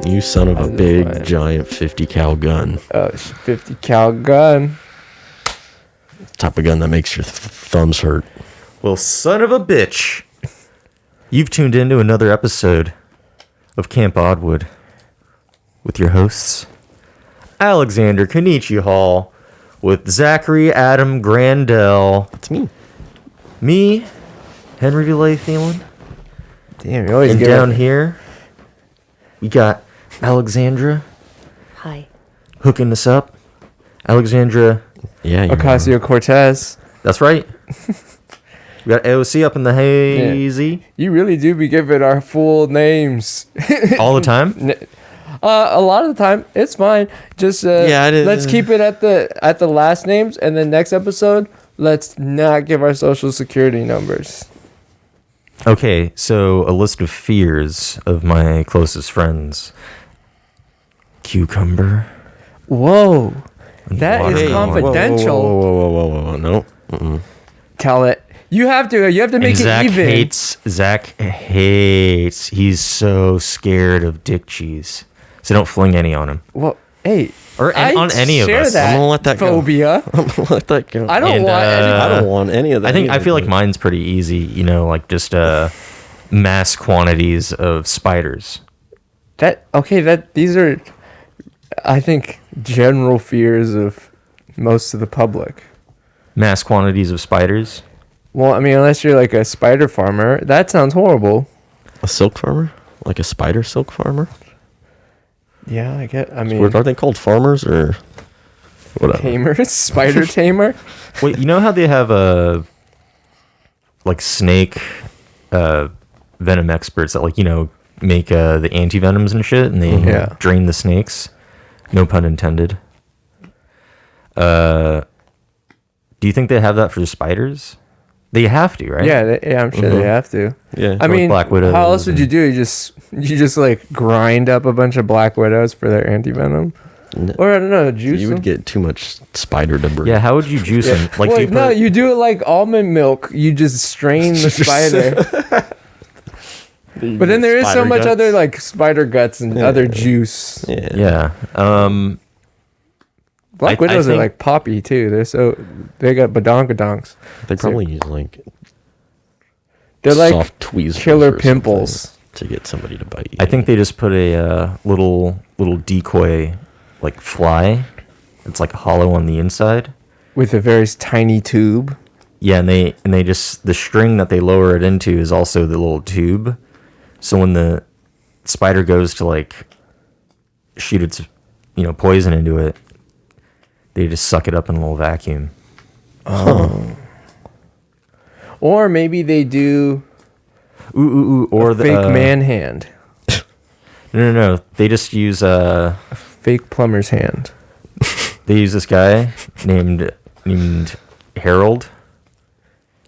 You son of a big, giant 50 cal gun. Oh, 50 cal gun. Type of gun that makes your thumbs hurt. Well, son of a bitch. You've tuned into another episode of Camp Oddwood with your hosts, Alexander Kenichi Hall, with Zachary Adam Grandel. That's me. Me, Henry Villay Thielen. Damn, you always And get down here, we got Alexandra. Hi. Hooking us up. Alexandra. Yeah, Ocasio-Cortez. That's right. We got AOC up in the hazy. Yeah. You really do be giving our full names. All the time? A lot of the time. It's fine. Just let's keep it at the last names, and then next episode, let's not give our social security numbers. Okay, so a list of fears of my closest friends. Cucumber. Whoa. That is confidential. Whoa. No. Mm-mm. Tell it. You have to make Zach it even. Zach hates. He's so scared of dick cheese. So don't fling any on him. Well, hey. Or on any of share us. That I'm gonna let that phobia. go. I'm gonna let that go. I don't want any of that. I feel like mine's pretty easy, like just mass quantities of spiders. These are, I think, general fears of most of the public. Mass quantities of spiders? Well, I mean, unless you're like a spider farmer, that sounds horrible. A silk farmer? Like a spider silk farmer? Yeah, Are they called farmers or whatever? Tamers? Spider tamer? Wait, you know how they have snake venom experts that make the anti-venoms and shit, and they drain the snakes? No pun intended. Do you think they have that for the spiders? They have to, right? Yeah, I'm sure they have to. Yeah. I mean, Black Widows how else would you do it? You just like grind up a bunch of Black Widows for their anti-venom? Or I don't know, juice You would get too much spider debris. Yeah, how would you juice them? You do it like almond milk. You just strain the spider. But then there is so much guts. other like spider guts and other juice. Yeah. Black Widows are like poppy too. They got badonkadonks. They probably use they're like soft tweezers killer or pimples to get somebody to bite you. I think they just put a little decoy like fly. It's like hollow on the inside with a very tiny tube. Yeah, and they just the string that they lower it into is also the little tube. So when the spider goes to like shoot its poison into it, they just suck it up in a little vacuum. Oh. Or maybe they do or the fake man hand. No. They just use a fake plumber's hand. They use this guy named Harold,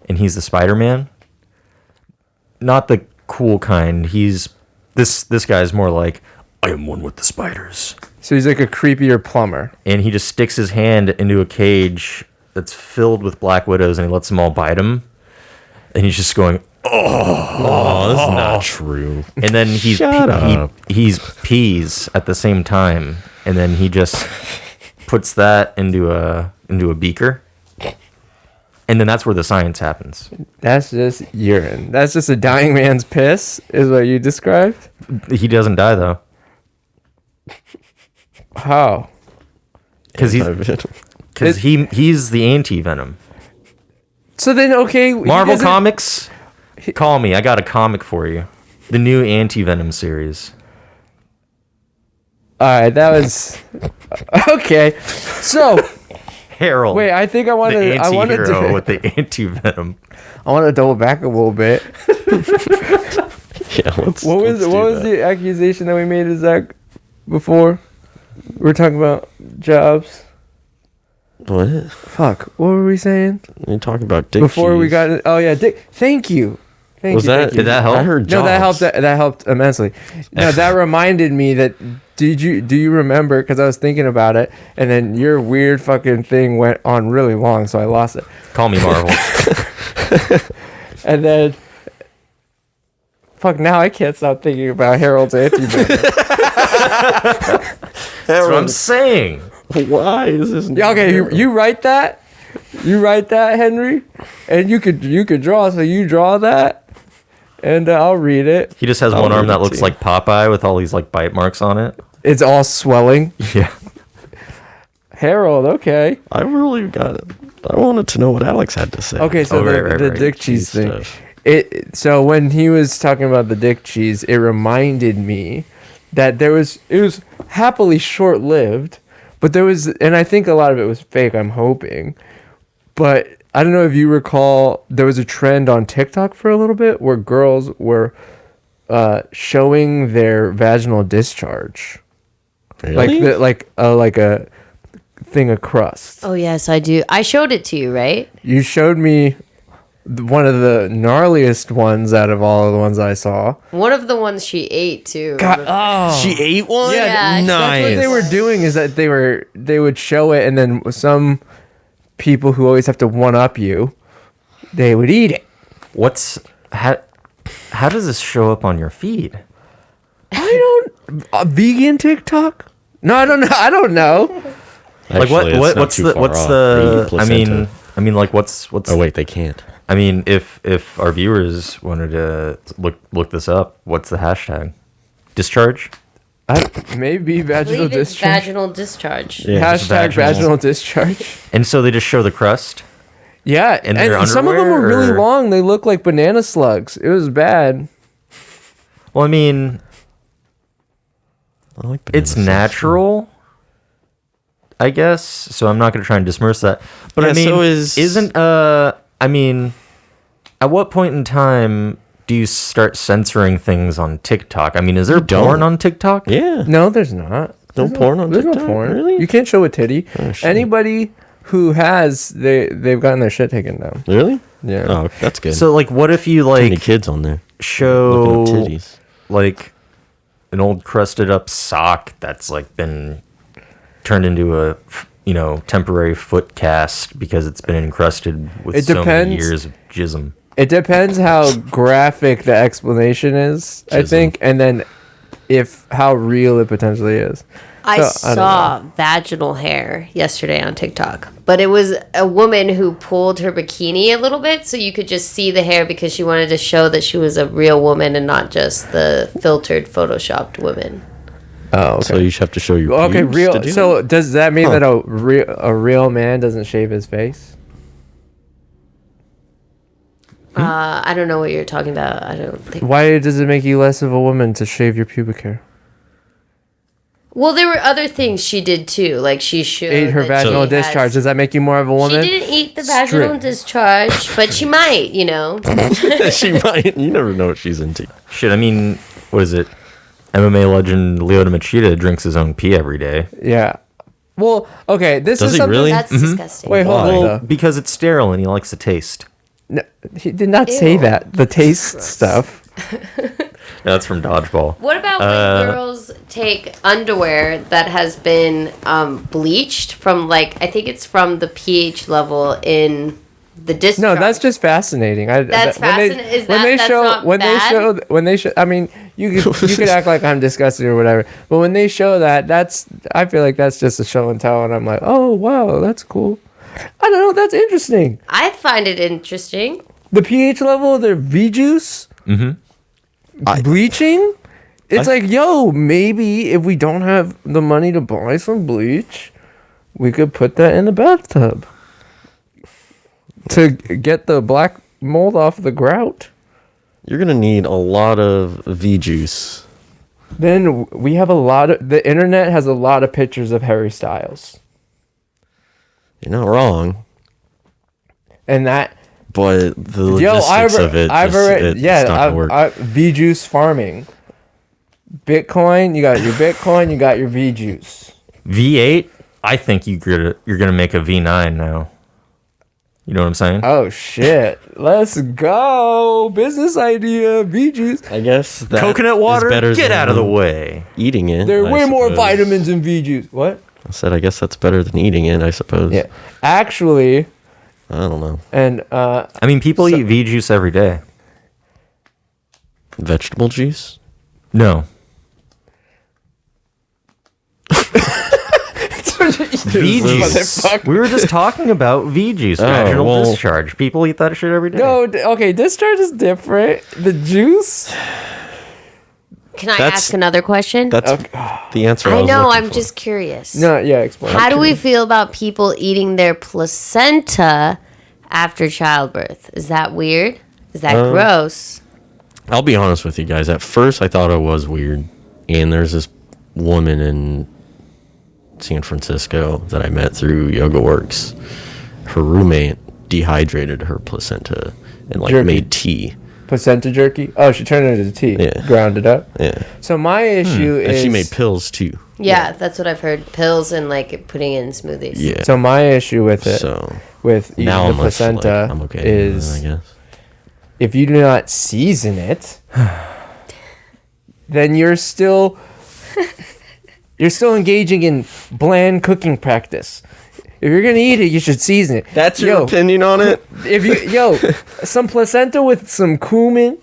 and he's the Spider-Man. Not the cool kind. He's this guy's more like, I am one with the spiders. So he's like a creepier plumber. And he just sticks his hand into a cage that's filled with Black Widows, and he lets them all bite him. And he's just going, oh, this is not true. And then he's pees at the same time, and then he just puts that into a beaker. And then that's where the science happens. That's just urine. That's just a dying man's piss, is what you described? He doesn't die, though. How? Because he's the anti-venom. So then, okay. Marvel Comics, call me. I got a comic for you. The new anti-venom series. All right, that was... Okay. So... Harold. Wait, I think I wanted to... The anti-hero with the anti-venom. I want to double back a little bit. What was the accusation that we made to Zach before? We were talking about jobs. What? Fuck. What were we saying? You talking about dick before cheese. we got it. Oh yeah, dick. Thank you. Did that help? I heard no, jobs. that helped immensely. No, that reminded me that. Do you remember? Because I was thinking about it, and then your weird fucking thing went on really long, so I lost it. Call me Marvel. And then Fuck, now I can't stop thinking about Harold's anti-venom. That's what I'm saying. Why is this? Yeah, okay, you write that. You write that, Henry, and you could draw. So you draw that, and I'll read it. He just has one arm that looks like Popeye with all these like bite marks on it. It's all swelling. Yeah. Harold, okay. I really got it. I wanted to know what Alex had to say. Okay, so the dick cheese thing. So when he was talking about the dick cheese, it reminded me that it was happily short-lived, but there was, and I think a lot of it was fake, I'm hoping. But I don't know if you recall, there was a trend on TikTok for a little bit where girls were showing their vaginal discharge. Really? Like a thing of crust. Oh yes, I do. I showed it to you, right? You showed me one of the gnarliest ones out of all of the ones I saw. One of the ones she ate too. God, She ate one? Yeah, Nice. That's what they were doing, is that they would show it, and then some people who always have to one up you, they would eat it. How does this show up on your feed? I don't vegan TikTok? No, I don't know. I don't know. Actually, like what's the I mean like what's Oh wait, they can't. I mean if our viewers wanted to look this up, what's the hashtag? Discharge? Maybe I vaginal believe it's discharge. vaginal discharge. Yeah, Hashtag vaginal discharge. And so they just show the crust? Yeah, In and their some of them were underwear, really or- long. They look like banana slugs. It was bad. Well, I mean, I like it's banana natural, I guess. So I'm not going to try and dismiss that. But Yeah, I mean, so isn't I mean, at what point in time do you start censoring things on TikTok? I mean, is there porn on TikTok? sauce. Yeah. No, there's not. No porn on There's TikTok? no porn. Really? You can't show a titty. Oh, shit. Anybody who has, they've gotten their shit taken down. Really? Yeah. Oh, that's good. So, like, what if you, Too many like, kids on there. show, Looking at titties. like, an old crusted up sock that's, like, been turned into a, temporary foot cast because it's been encrusted with It so many depends. years of jism? It depends how graphic the explanation is, I Chisel. think, and then how real it potentially is. I So, I don't saw vaginal hair yesterday on TikTok, but it was a woman who pulled her bikini a little bit so you could just see the hair because she wanted to show that she was a real woman and not just the filtered, photoshopped woman. Oh, okay. So you should have to show your Okay, pubes real. to do So does that mean Huh. that a real man doesn't shave his face? I don't know what you're talking about. I don't think. Why does it make you less of a woman to shave your pubic hair? Well, there were other things she did too. Like she showed Ate her that she vaginal has- discharge. Does that make you more of a woman? She didn't eat the vaginal discharge, but she might, it? She might. You never know what she's into. Shit, I mean, what is it? MMA legend Lyoto Machida drinks his own pee every day. Yeah. Well, okay. This Does is he something. really? That's disgusting. Wait, hold Why? on. Well, because it's sterile and he likes the taste. No, he did not say Ew. that. The taste stuff. That's from Dodgeball. What about when girls take underwear that has been bleached from, like, I think it's from the pH level in the discharge? No, that's just fascinating. That's fascinating. Is that's not bad? When they show, I mean, you could act like I'm disgusted or whatever, but when they show that, I feel like that's just a show and tell, and I'm like, oh wow, that's cool. I don't know, that's interesting. I find it interesting. The pH level of their V juice, bleaching. It's like, yo, maybe if we don't have the money to buy some bleach, we could put that in the bathtub to get the black mold off the grout. You're gonna need a lot of V juice. Then we have the internet has a lot of pictures of Harry Styles. You're not wrong, And that, but the logistics of it, it's not gonna work. V juice farming. Bitcoin, you got your Bitcoin, you got your V juice. V8, I think you're gonna make a V9 now. You know what I'm saying? Oh shit. Let's go. Business idea, V juice. I guess that Coconut is water, better get than out of the way. Eating it. There are I way more suppose. vitamins in V juice. What? I said, I guess that's better than eating it. I suppose. Yeah. Actually, I don't know. and I mean, people eat V juice every day. Vegetable juice? No. V-juice. We were just talking about V-juice, vaginal discharge. People eat that shit every day. No, okay, discharge is different. The juice. Can I ask another question? That's the answer. I know. I'm just curious. No, yeah, explain. How do we feel about people eating their placenta after childbirth? Is that weird? Is that gross? I'll be honest with you guys. At first, I thought it was weird. And there's this woman in San Francisco that I met through Yoga Works. Her roommate dehydrated her placenta and made tea. Placenta jerky? Oh, she turned it into tea. Yeah. Ground it up. Yeah. So my issue is... And she made pills too. Yeah, that's what I've heard. Pills and putting in smoothies. Yeah. So my issue with it, with eating now the placenta, I'm okay is I guess. if you do not season it, then you're still engaging in bland cooking practice. If you're gonna eat it, you should season it. That's your opinion on it? If you some placenta with some cumin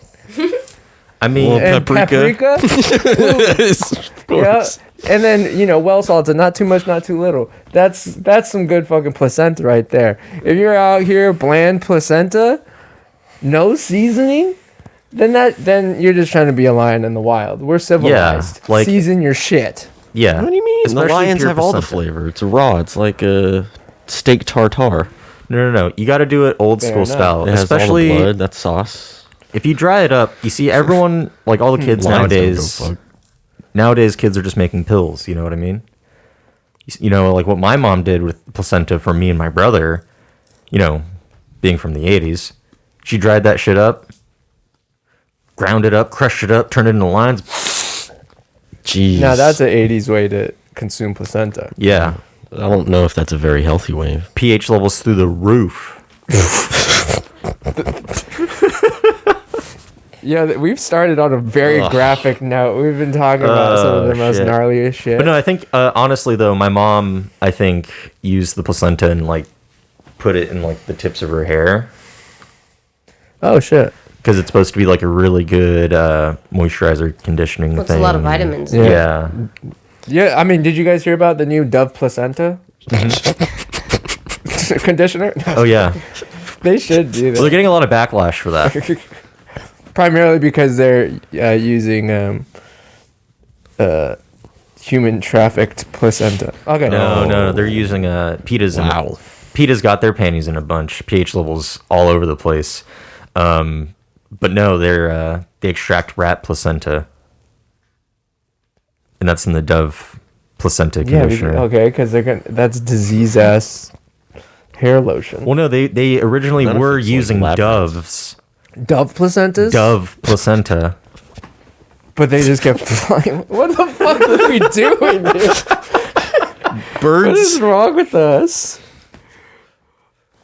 I mean, and paprika. Of course. Yeah, and then well salted, not too much, not too little. That's some good fucking placenta right there. If you're out here bland placenta, no seasoning, then you're just trying to be a lion in the wild. We're civilized. Yeah, season your shit. Yeah. What do you mean? Especially The lions pure have all the placenta. flavor. It's raw. It's like a steak tartare. No. You got to do it old Fair school enough. style. It has Especially all the blood. That sauce. if you dry it up, you see everyone, like all the kids Lions don't nowadays. go fuck. Nowadays, kids are just making pills. You know what I mean? Like what my mom did with placenta for me and my brother. Being from the 80s, she dried that shit up, ground it up, crushed it up, turned it into lines. Jeez. Now that's an 80s way to consume placenta. Yeah. I don't know if that's a very healthy way. pH levels through the roof. Yeah, we've started on a very graphic note. We've been talking about some of the most shit. gnarliest shit. But no, I think honestly though, my mom used the placenta and put it in the tips of her hair Oh shit. because it's supposed to be a really good moisturizer conditioning Puts thing. a lot of vitamins. Yeah. Yeah. Yeah, I mean, did you guys hear about the new Dove placenta conditioner? Oh yeah. They should do Well, they're that. getting a lot of backlash for that. Primarily because they're using human trafficked placenta. Okay. No, they're using PETA's. Wow. PETA's got their panties in a bunch. pH levels all over the place. But no, they extract rat placenta, and that's in the Dove placenta Yeah, conditioner. okay, because that's disease ass hair lotion. Well, no, they originally Benefits were like using lab Dove's Dove placentas? Dove placenta. But they just kept flying. What the fuck are we doing, dude? What is wrong with us?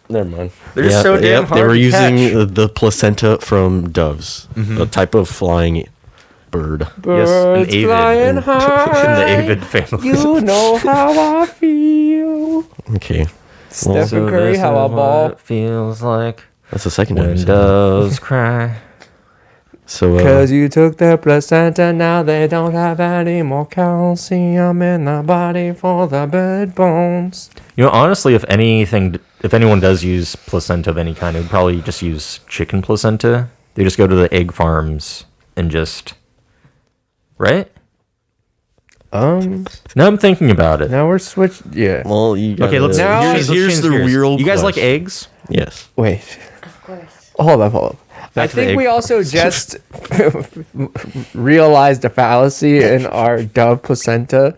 Never mind. They're just so damn hard They were to using catch. the placenta from doves, a type of flying bird. Birds avid. flying in the high. avid family. You know how I feel. Okay. Stephen So Curry, this how I is what ball. it feels like That's the second time. when you said that. doves cry. So, Cause you took the placenta, now they don't have any more calcium in the body for the bird bones. Honestly, if anyone does use placenta of any kind, it would probably just use chicken placenta. They just go to the egg farms and just, right? Now I'm thinking about it. Now we're switched. Yeah. well, you Okay, let's Now- here's here's the gears. real You guys like question. eggs? Yes. Wait. Of course. Hold up. I to the think egg we also just realized a fallacy in our Dove placenta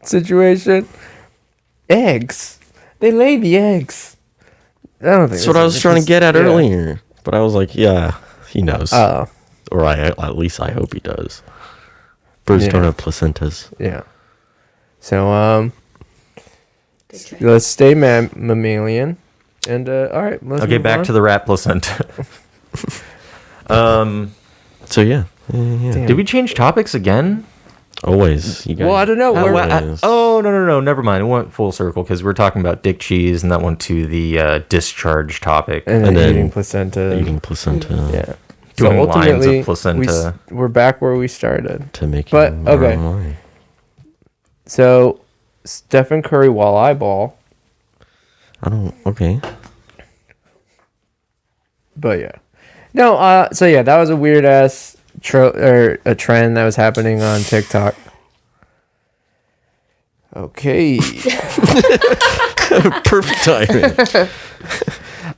situation. Eggs. They lay the eggs. I don't think That's what I was trying to get at earlier. But I was like, yeah, he knows. Oh, Or at least I hope he does. Birds Yeah. don't have placentas. yeah. So, Good try. let's stay mammalian. And, all right. Let's Okay, move back on. to the rat placenta. So, yeah. Damn. Did we change topics again? Always. You guys, Well, I don't know. We're, Always. No, never mind. It went full circle because we're talking about dick cheese, and that went to the discharge topic. and and then then eating placenta. eating placenta. Yeah. Doing lines of placenta. we're back where we started. To make But, you okay. money. So, Stephen Curry walleye ball. Okay. But yeah. No, so yeah, that was a weird ass a trend that was happening on TikTok. Okay. Perfect timing.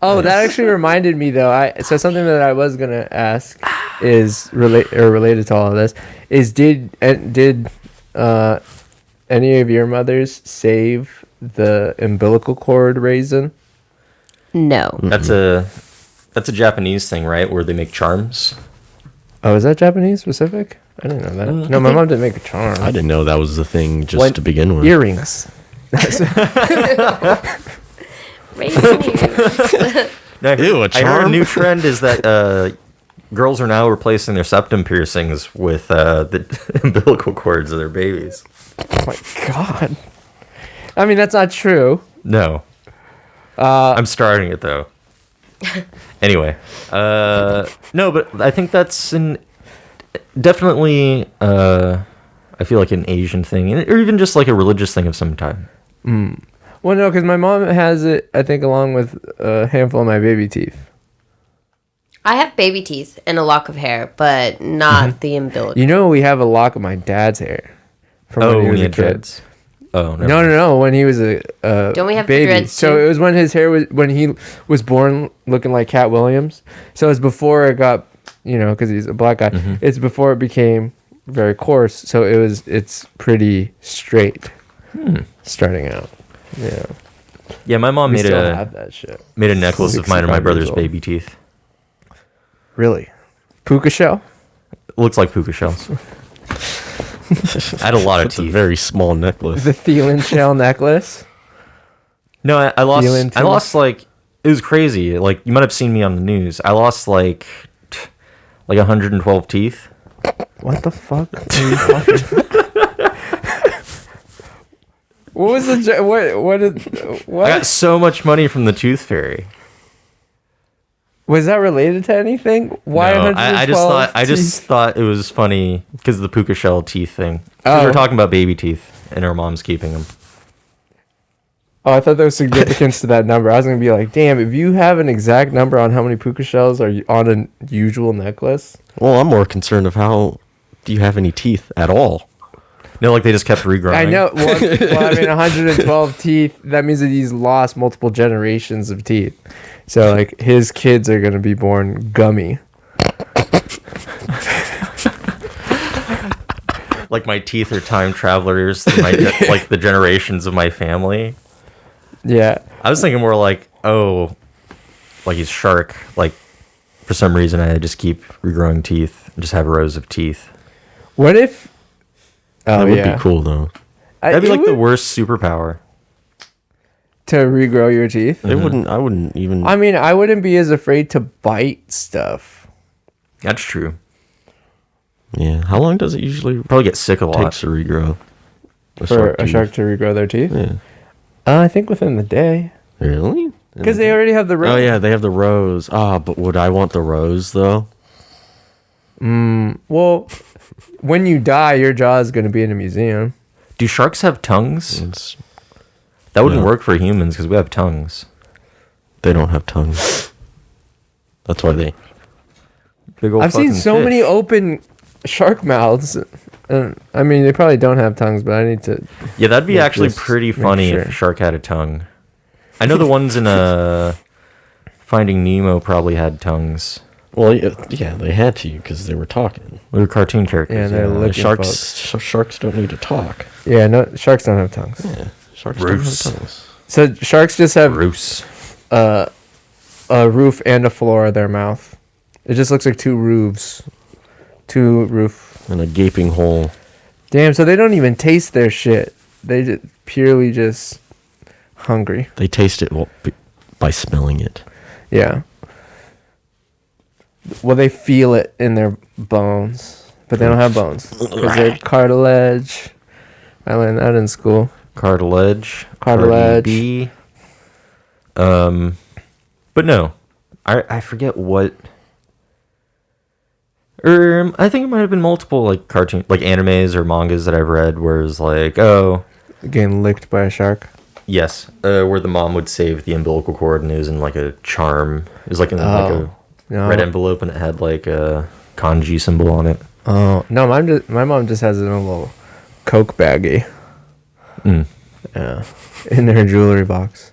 Oh, that actually reminded me though. So something that I was gonna ask is related to all of this is did any of your mothers save the umbilical cord raisin? No. That's a Japanese thing, right? Where they make charms. Oh, is that Japanese specific? I didn't know that. No, my mom didn't make a charm. I didn't know that was the thing just to begin with. Earrings. Raisin ears. No, Ew, a I heard a charm? new trend is that girls are now replacing their septum piercings with the umbilical cords of their babies. Oh my god. I mean, that's not true. No. I'm starting it though. Anyway, no, but I think that's definitely I feel like an Asian thing, or even just like a religious thing of some time. Well, no, because my mom has it, I think, along with a handful of my baby teeth. I have baby teeth and a lock of hair, but not the umbilical. You know, we have a lock of my dad's hair from when he was a kid. dreads. Oh never mind. No, when he was a Don't we have the baby. dreads So too? it was when his hair was when he was born looking like Cat Williams. So it was before it got, because he's a black guy. It's before it became very coarse. So it's pretty straight starting out. Yeah, Yeah, my mom we made still have that shit. made a necklace of mine and my 65 years brother's old. baby teeth. Really, puka shell. Looks like puka shells. I had a lot of It's a teeth. very small necklace. The Thielen shell necklace. No, I lost. Feeling I too? lost like it was crazy. Like you might have seen me on the news. I lost like 112 teeth. What the fuck are you talking about? What was the what I got so much money from the tooth fairy. was that related to anything? Why? No, 112 I just teeth? thought it was funny because of the puka shell teeth thing. 'Cause we Oh. were talking about baby teeth and our mom's keeping them. Oh, I thought there was significance to that number. I was gonna be like, damn, if you have an exact number on how many puka shells are on a usual necklace. Well, I'm more concerned of how do you have any teeth at all? No, like they just kept regrowing. I know. Well, I mean, 112 teeth. That means that he's lost multiple generations of teeth. So, like, his kids are gonna be born gummy. Like my teeth are time travelers through like the generations of my family. Yeah. I was thinking more like, oh, like he's shark. Like for some reason I just keep regrowing teeth and just have rows of teeth. What if? Oh, That would yeah. be cool though. That'd be It like the would- worst superpower. to regrow your teeth. It wouldn't. I wouldn't even. I mean, I wouldn't be as afraid to bite stuff. That's true. Yeah. How long does it usually Probably get sick a lot. takes to regrow? For a tooth? shark to regrow their teeth? Yeah. I think within the day. Really? Because they already have the row. Oh yeah, they have the rows. Ah, but would I want the rows though? Well, when you die, your jaw is going to be in a museum. Do sharks have tongues? It's, That wouldn't No. work for humans because we have tongues. they don't have tongues. That's why they. Big old I've seen fucking so fish. many open shark mouths. I mean, they probably don't have tongues, but I need to. Yeah, that'd be Like, actually just pretty make funny sure. if a shark had a tongue. I know the ones in Finding Nemo probably had tongues. Well, yeah, they had to because they were talking. They were cartoon characters. Yeah, they're yeah. licking Sharks don't need to talk. Yeah, no, sharks don't have tongues. Yeah, sharks Bruce. don't have tongues. So sharks just have Bruce. a roof and a floor of their mouth. It just looks like two roofs. Two roof. And a gaping hole. Damn, so they don't even taste their shit. They just purely just hungry. They taste it by smelling it. Yeah. Well, they feel it in their bones, but they don't have bones. 'Cause they're cartilage. I learned that in school. Cartilage. Cartilage. Cardi B. But no, I forget what. I think it might have been multiple like cartoon, like animes or mangas that I've read, where it's like, oh, Getting licked by a shark. yes, where the mom would save the umbilical cord and it was in like a charm. It was like in like a No. red envelope and it had like a kanji symbol on it. Oh no, my mom just has it in a little Coke baggie. Yeah, in her jewelry box,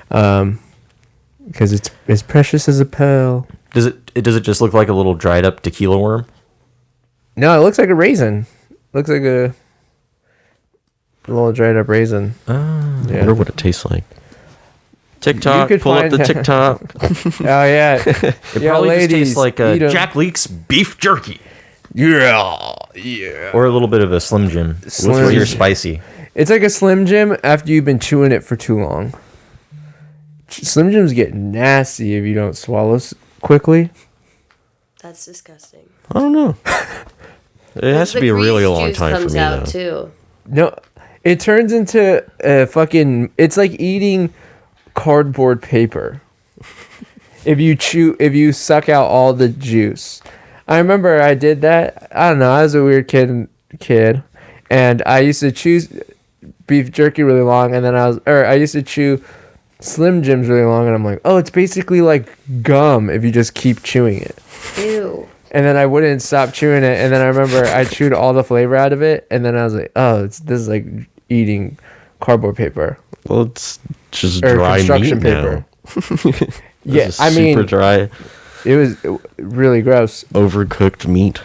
because it's as precious as a pearl. Does it just look like a little dried up tequila worm? No, it looks like a raisin. Looks like a little dried up raisin. I Yeah. wonder what it tastes like. TikTok, could pull up find the out. TikTok. Oh yeah, It yeah, probably ladies, just tastes like eat 'em. Jack Leake's beef jerky. Yeah. Or a little bit of a Slim Jim. Slim With your Jim. spicy. It's like a Slim Jim after you've been chewing it for too long. Slim Jims get nasty if you don't swallow quickly. That's disgusting. I don't know. It has to be a really long Juice time for comes me, out though. too. No, it turns into a fucking. It's like eating cardboard paper. If you suck out all the juice. I remember I did that. I don't know. I was a weird kid, and I used to chew beef jerky really long, and then I used to chew Slim Jims really long, and I'm like, oh, it's basically like gum if you just keep chewing it. Ew. And then I wouldn't stop chewing it, and then I remember I chewed all the flavor out of it, and then I was like, oh, this is like eating cardboard paper Well, it's just or dry construction meat paper. now. Yeah, It's I mean, super dry, it was really gross. overcooked meat.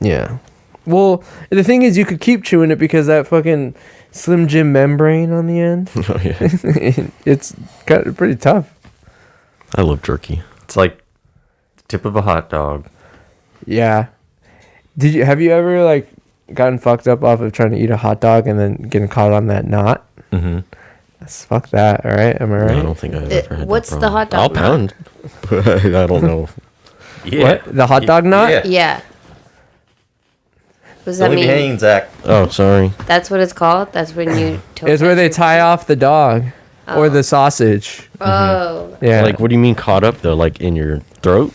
Yeah. Well, the thing is, you could keep chewing it because that fucking Slim Jim membrane on the end, Oh yeah, it's kind of pretty tough. I love jerky. It's like the tip of a hot dog. Yeah. Have you ever like gotten fucked up off of trying to eat a hot dog and then getting caught on that knot? Mm-hmm. Fuck that. All right. Am I right? No, I don't think I've ever had What's that the problem. hot dog I'll knot? pound, but I don't know. Yeah. What? The hot dog knot? Yeah. Yeah. What does Don't that leave me mean? hanging, Zach. Oh, sorry. That's what it's called? That's when you... It's where they tie off the dog or the sausage. Oh. Yeah. Like, what do you mean caught up though? Like in your throat?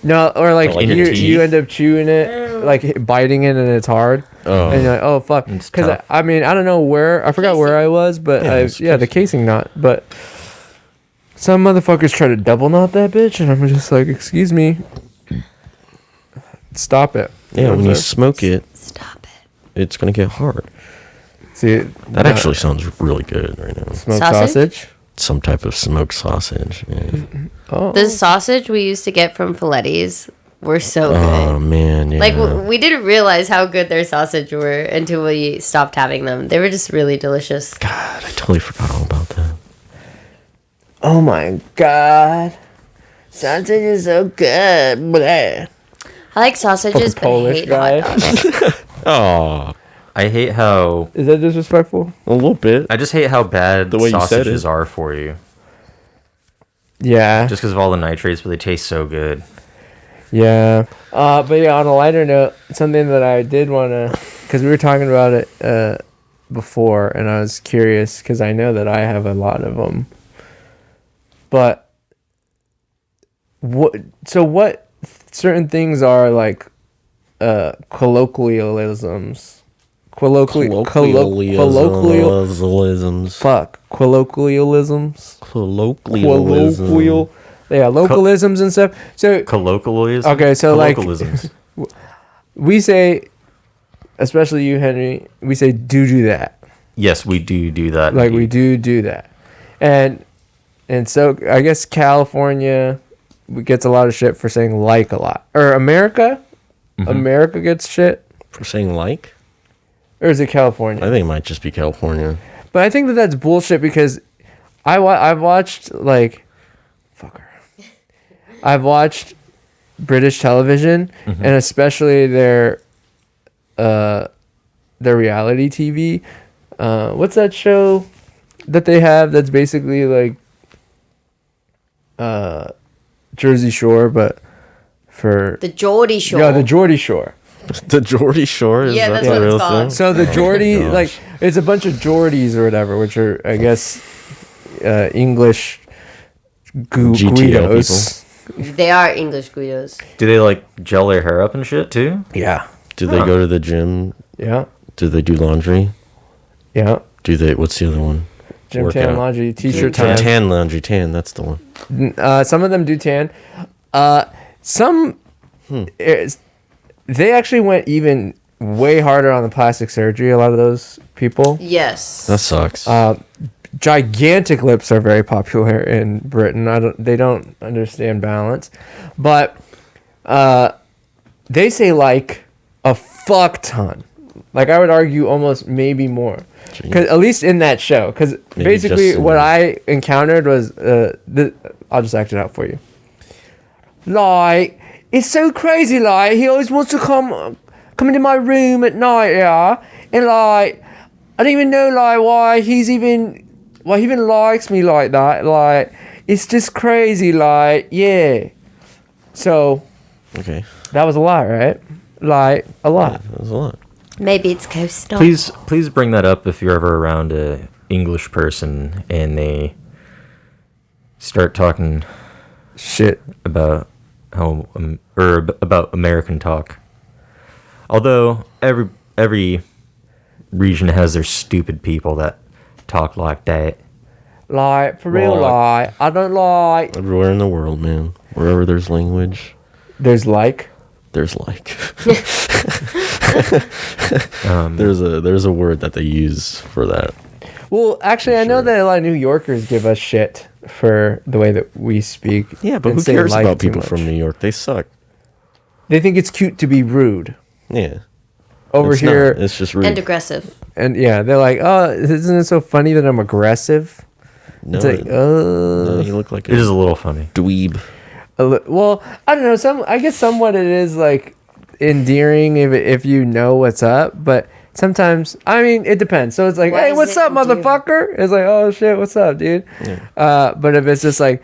No, or like, Like in you your teeth? you end up chewing it, like biting it, and it's hard. Oh. And you're like, oh fuck. It's Because tough. I mean, I don't know where. I forgot where I was, but Yeah, it's the casing knot. But some motherfuckers try to double knot that bitch, and I'm just like, excuse me, stop it. Yeah, when you So- smoke it, Stop it. it's gonna get hard. see That actually sounds really good right now. smoked Sausage? sausage. Some type of smoked sausage. Yeah. Oh, The sausage we used to get from Filetti's were so Oh good. man, yeah. Like, we didn't realize how good their sausage were until we stopped having them. They were just really delicious. God, I totally forgot all about that. oh my god, sausage is so good. Bleh. I like sausages, but I Polish hate guy. hot dogs. Oh, I hate how... Is that disrespectful? a little bit. I just hate how bad The way you said sausages it. are for you. Yeah. Just because of all the nitrates, but they taste so good. Yeah. But yeah, on a lighter note, something that I did want to, because we were talking about it before, and I was curious because I know that I have a lot of them. But what certain things are like colloquialisms. Colloquialisms. Colloquialisms. Colloquialism. Yeah, localisms and stuff. So Colloquialisms? Okay, so, like- Colloquialisms. we say, especially you, Henry, we say do that. Yes, we do that. Like we do that. And so I guess California gets a lot of shit for saying like a lot. Or America? America gets shit? For saying like? Or is it California? I think it might just be California. But I think that that's bullshit because I've watched like fucker. I've watched British television and especially their reality TV. What's that show that they have that's basically like Jersey Shore but for The Geordie Shore. yeah, the Geordie Shore. The Geordie Shore is Yeah, that that's the what it's real called. thing? So the Geordie, gosh. like, it's a bunch of Geordies or whatever, which are, I guess, English GTO Guidos. They are English Guidos. Do they like gel their hair up and shit too? Yeah. Do they go to the gym? Yeah. Do they do laundry? Yeah. Do they? What's the other one? Gym, Work tan, out. laundry, t-shirt, Tan, tan. tan laundry, tan. That's the one. Some of them do tan. Some they actually went even way harder on the plastic surgery. A lot of those people. Yes. That sucks. Gigantic lips are very popular in Britain. They don't understand balance, but they say like a fuck ton. Like I would argue almost maybe more. Cause at least in that show, because basically what I encountered was I'll just act it out for you. Like it's so crazy. Like he always wants to come into my room at night, yeah, and like I don't even know like why he even likes me like that. Like it's just crazy. Like yeah. So okay. that was a lot, right? Like a lot. That was a lot. Maybe it's coastal. Please bring that up if you're ever around a English person and they start talking Shit. about how about American talk. Although every region has their stupid people that talk like that. Like for real, like I don't like. Everywhere in the world, man. Wherever there's language, There's like. there's like. There's a word that they use for that. Well, actually, I know that a lot of New Yorkers give us shit for the way that we speak. Yeah, but and who say cares like about too people much. from New York? They suck. They think it's cute to be rude. Yeah. Over It's here, not. It's just rude. And aggressive. and yeah, they're like, "Oh, isn't it so funny that I'm aggressive?" no, It's like, no, you look like It is a little funny. dweeb. Well, I don't know. I guess somewhat it is like endearing if you know what's up, but sometimes I mean it depends. So it's like, Why hey, is what's it up, endearing? motherfucker? It's like, oh shit, what's up, dude? But if it's just like,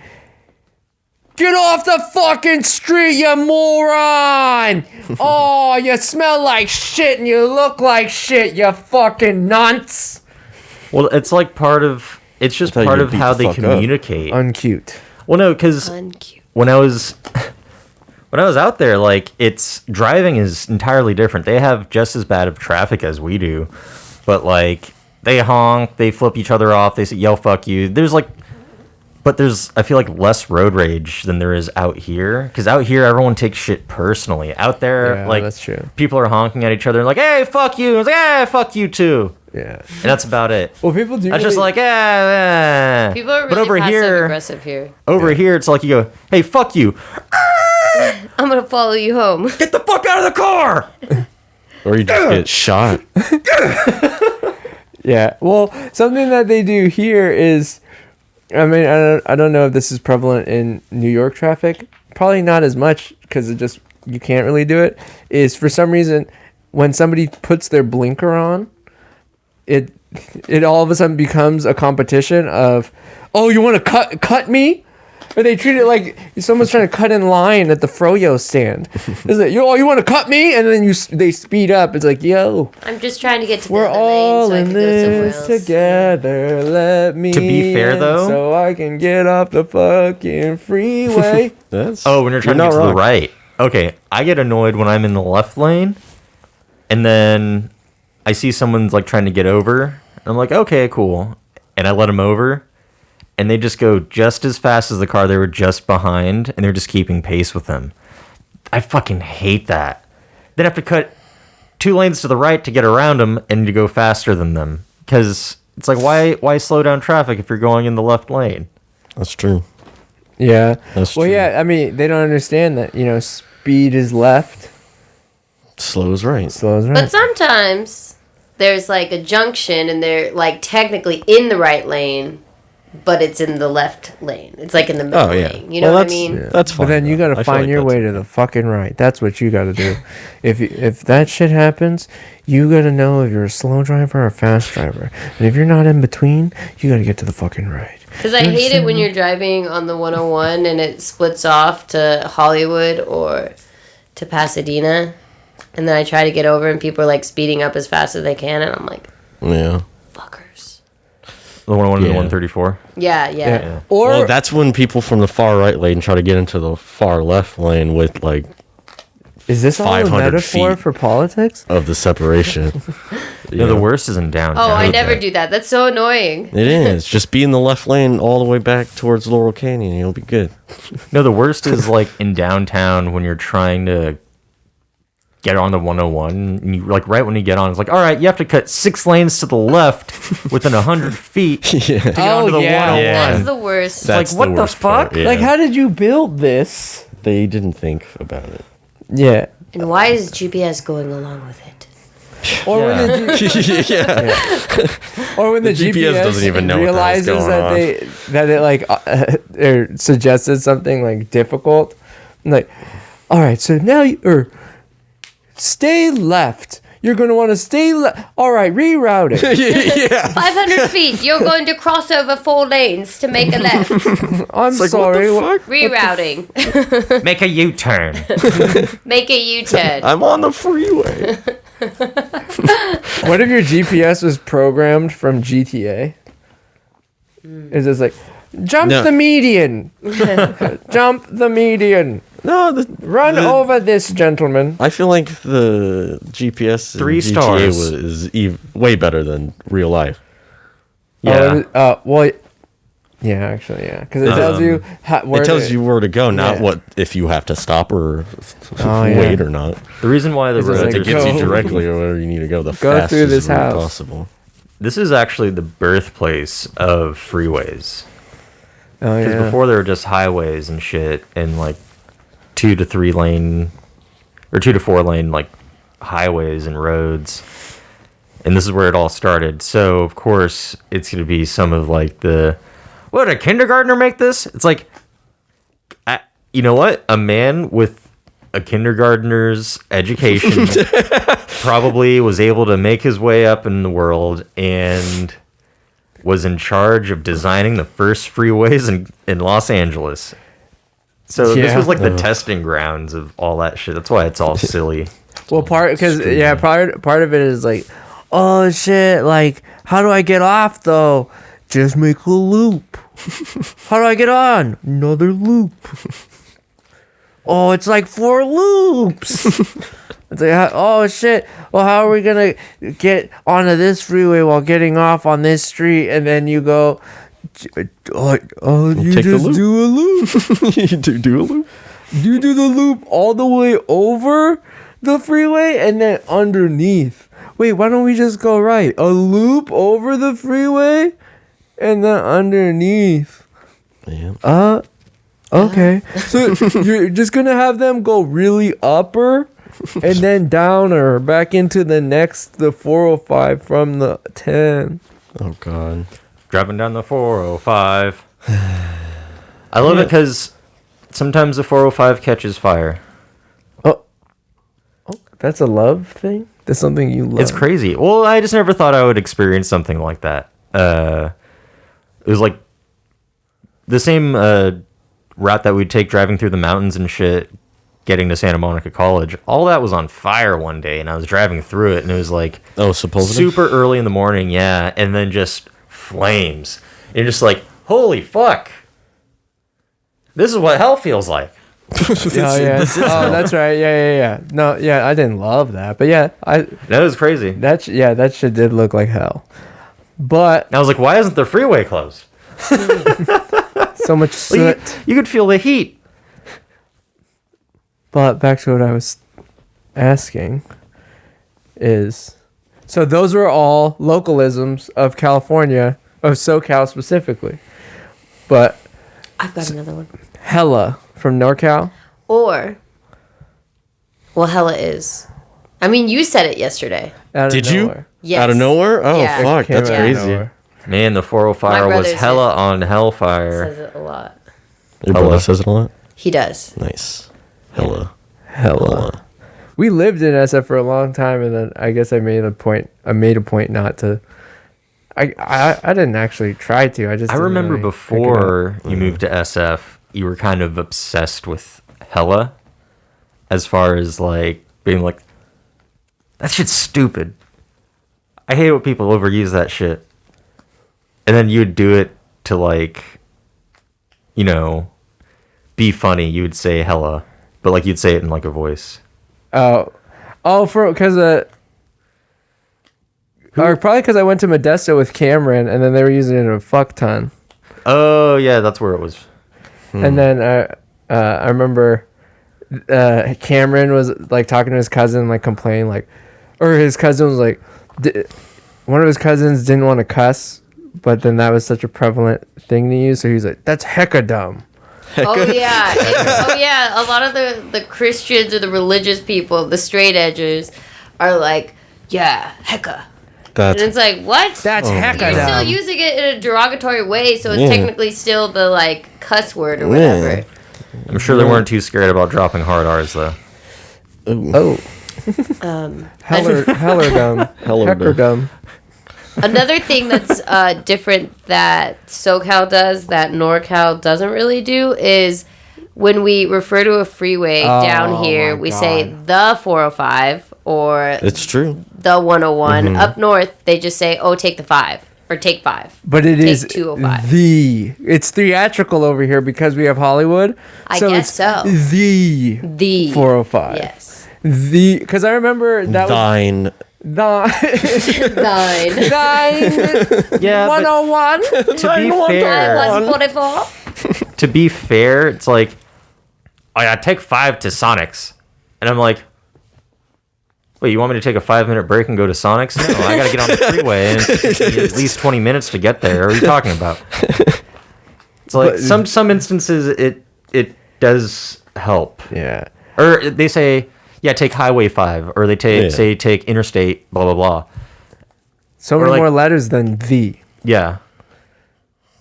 get off the fucking street, you moron! Oh, you smell like shit and you look like shit, you fucking nonce. Well, it's like part of. It's just thought you part would of beat how the they fuck up. communicate. Uncute. Well, no, because Uncute. when I was out there, like it's driving is entirely different. They have just as bad of traffic as we do, but like they honk, they flip each other off, they say "yo, fuck you." There's I feel like less road rage than there is out here, because out here everyone takes shit personally. Out there, Yeah, like that's true. people are honking at each other and like, "Hey, fuck you!" And it's like, "Hey, fuck you too," Yeah. and that's about it. Well, people do. That's just like, yeah. People are But really over passive here, aggressive here. here, it's like you go, "Hey, fuck you! I'm gonna follow you home. Get the fuck out of the car!" Or you just get shot. Yeah. Well, something that they do here is, I mean, I don't know if this is prevalent in New York traffic. Probably not as much because you can't really do it. Is for some reason when somebody puts their blinker on, it all of a sudden becomes a competition of, oh, you want to cut me? Or they treat it like someone's trying to cut in line at the froyo stand. Is it you want to cut me? And then they speed up. It's like, yo, I'm just trying to get to we're the all lane in so I can go somewhere this else. together. Let me. To be fair, in though- so I can get off the fucking freeway. That's Oh, when you're trying to not get to the wrong. right. Okay, I get annoyed when I'm in the left lane, and then I see someone's like trying to get over, and I'm like, okay, cool, and I let them over, and they just go just as fast as the car they were just behind, and they're just keeping pace with them. I fucking hate that. Then I have to cut 2 lanes to the right to get around them and to go faster than them, because it's like, why slow down traffic if you're going in the left lane? That's true. Yeah. That's well, true. yeah. I mean, they don't understand that speed is left, Slow is right. slow is right. But sometimes there's like a junction and they're like technically in the right lane, but it's in the left lane. It's like in the middle Oh yeah. lane. You know what I mean? That's fine. But then you though. gotta I feel find like your that's way to okay. the fucking right. That's what you gotta do. If that shit happens, you gotta know if you're a slow driver or a fast driver. And if you're not in between, you gotta get to the fucking right. Because I hate it when you're driving on the 101 and it splits off to Hollywood or to Pasadena. And then I try to get over and people are like speeding up as fast as they can. And I'm like, Yeah. fuckers. The one in the Yeah. 134. Yeah. Or Well, that's when people from the far right lane try to get into the far left lane with like is this all a 500 metaphor feet. for politics? of the separation. No, the worst is in downtown. Oh, I never that. do that. That's so annoying. It is. Just be in the left lane all the way back towards Laurel Canyon. And you'll be good. No, the worst is like in downtown when you're trying to get on the 101. And you, like right when you get on, it's like, all right, you have to cut 6 lanes to the left within 100 feet to get onto the 101. That's the worst. Like, what the fuck? Yeah. Like, how did you build this? They didn't think about it. Yeah. And why is GPS going along with it? Or Yeah. when the, or when the GPS doesn't even know what the hell's realizes going that on. it like or suggested something like difficult, like, all right, so now stay left. You're gonna want to stay left. All right, reroute it. 500 feet. You're going to cross over 4 lanes to make a left. I'm sorry. Rerouting. Make a U-turn. Make a U-turn. I'm on the freeway. What if your GPS was programmed from GTA? Is it like jump No. the median? Jump the median. No, Run over this gentleman. I feel like the GPS in 3 GTA stars. is way better than real life. Yeah. Well, yeah, actually, yeah, because it tells you where It tells to- you where to go, not Yeah. what if you have to stop or Oh, yeah. wait or not. The reason why the It's just roads like, It gets go. you directly where you need to go the Go fastest through this route house. possible. This is actually the birthplace of freeways. Oh Because yeah. before there were just highways and shit, and like 2 to 3 lane or 2 to 4 lane like highways and roads. And this is where it all started. So of course it's gonna be some of like the what, a kindergartner make this? It's like, you know what? A man with a kindergartner's education probably was able to make his way up in the world and was in charge of designing the first freeways in Los Angeles. So this Yeah. was like the testing grounds of all that shit. That's why it's all silly. Well, part of it is like, oh shit, like how do I get off though? Just make a loop. How do I get on? Another loop. Oh, it's like 4 loops. It's like, oh shit. Well, how are we gonna get onto this freeway while getting off on this street? And then you go, you take the just loop. do a loop. You do a loop. You do the loop all the way over the freeway and then underneath. Wait, why don't we just go right? A loop over the freeway and then underneath. Yeah. Okay. So you're just gonna have them go really upper and then downer back into the 405 from the 10. Oh god. Driving down the 405. I love it because sometimes the 405 catches fire. Oh, that's a love thing? That's something you love. It's crazy. Well, I just never thought I would experience something like that. It was like the same route that we'd take driving through the mountains and shit, getting to Santa Monica College. All that was on fire one day, and I was driving through it, and it was like supposedly super early in the morning, yeah, and then just flames. And you're just like, holy fuck. This is what hell feels like. Yeah. Oh, that's right. Yeah. No, yeah, I didn't love that, but yeah, That was crazy. that shit did look like hell. But And I was like, why isn't the freeway closed? so much Like, soot. you could feel the heat. But back to what I was asking is, so those were all localisms of California, of SoCal specifically. But I've got another one. hella from NorCal. Or, well, hella is. I mean, you said it yesterday. Out of Did you? nowhere. Yes. Out of nowhere? Oh Yeah. fuck, Came that's out of crazy. nowhere. Man, the 405 My was brother hella said- on hellfire. Says it a lot. Your brother Hella. says it a lot? He does. Nice. Hella. Hella. We lived in SF for a long time, and then I guess I made a point not to. I didn't actually try to. I just. I didn't remember really pick it before you moved to SF, you were kind of obsessed with hella, as far as like being like, that shit's stupid. I hate when people overuse that shit. and then you would do it to like, be funny. You would say hella, but like you'd say it in like a voice. Or probably because I went to Modesto with Cameron, and then they were using it a fuck ton. Oh yeah, that's where it was. And then I remember Cameron was like talking to his cousin, like complaining, like, or his cousin was like, one of his cousins didn't want to cuss, but then that was such a prevalent thing to use, so he was like, "That's hecka dumb." Oh yeah. A lot of the Christians or the religious people, the straight edgers, are like, yeah, hecka. And it's like, what? That's hecka You're dumb. still using it in a derogatory way, so it's technically still the like cuss word or whatever. Yeah. I'm sure they weren't too scared about dropping hard R's though. Oh. Heller dumb. Hecker dumb. Another thing that's different that SoCal does that NorCal doesn't really do is when we refer to a freeway down here, we say the 405 or It's true. the 101. Up north, they just say, oh, take the 5 or take 5. But it Take is 205. it's theatrical over here because we have Hollywood. I guess it's so. The 405. Yes. Because I remember that Thine. was Nine. 9 Yeah, 101. to be fair, it's like, oh yeah, take 5 to Sonic's, and I'm like, wait, you want me to take a 5-minute break and go to Sonic's? No, I gotta get on the freeway, and it takes me at least 20 minutes to get there. What are you talking about? It's like some instances it does help. Yeah. Or they say, yeah, take Highway 5, or they say take Interstate, blah, blah, blah. So many more letters than the. Yeah.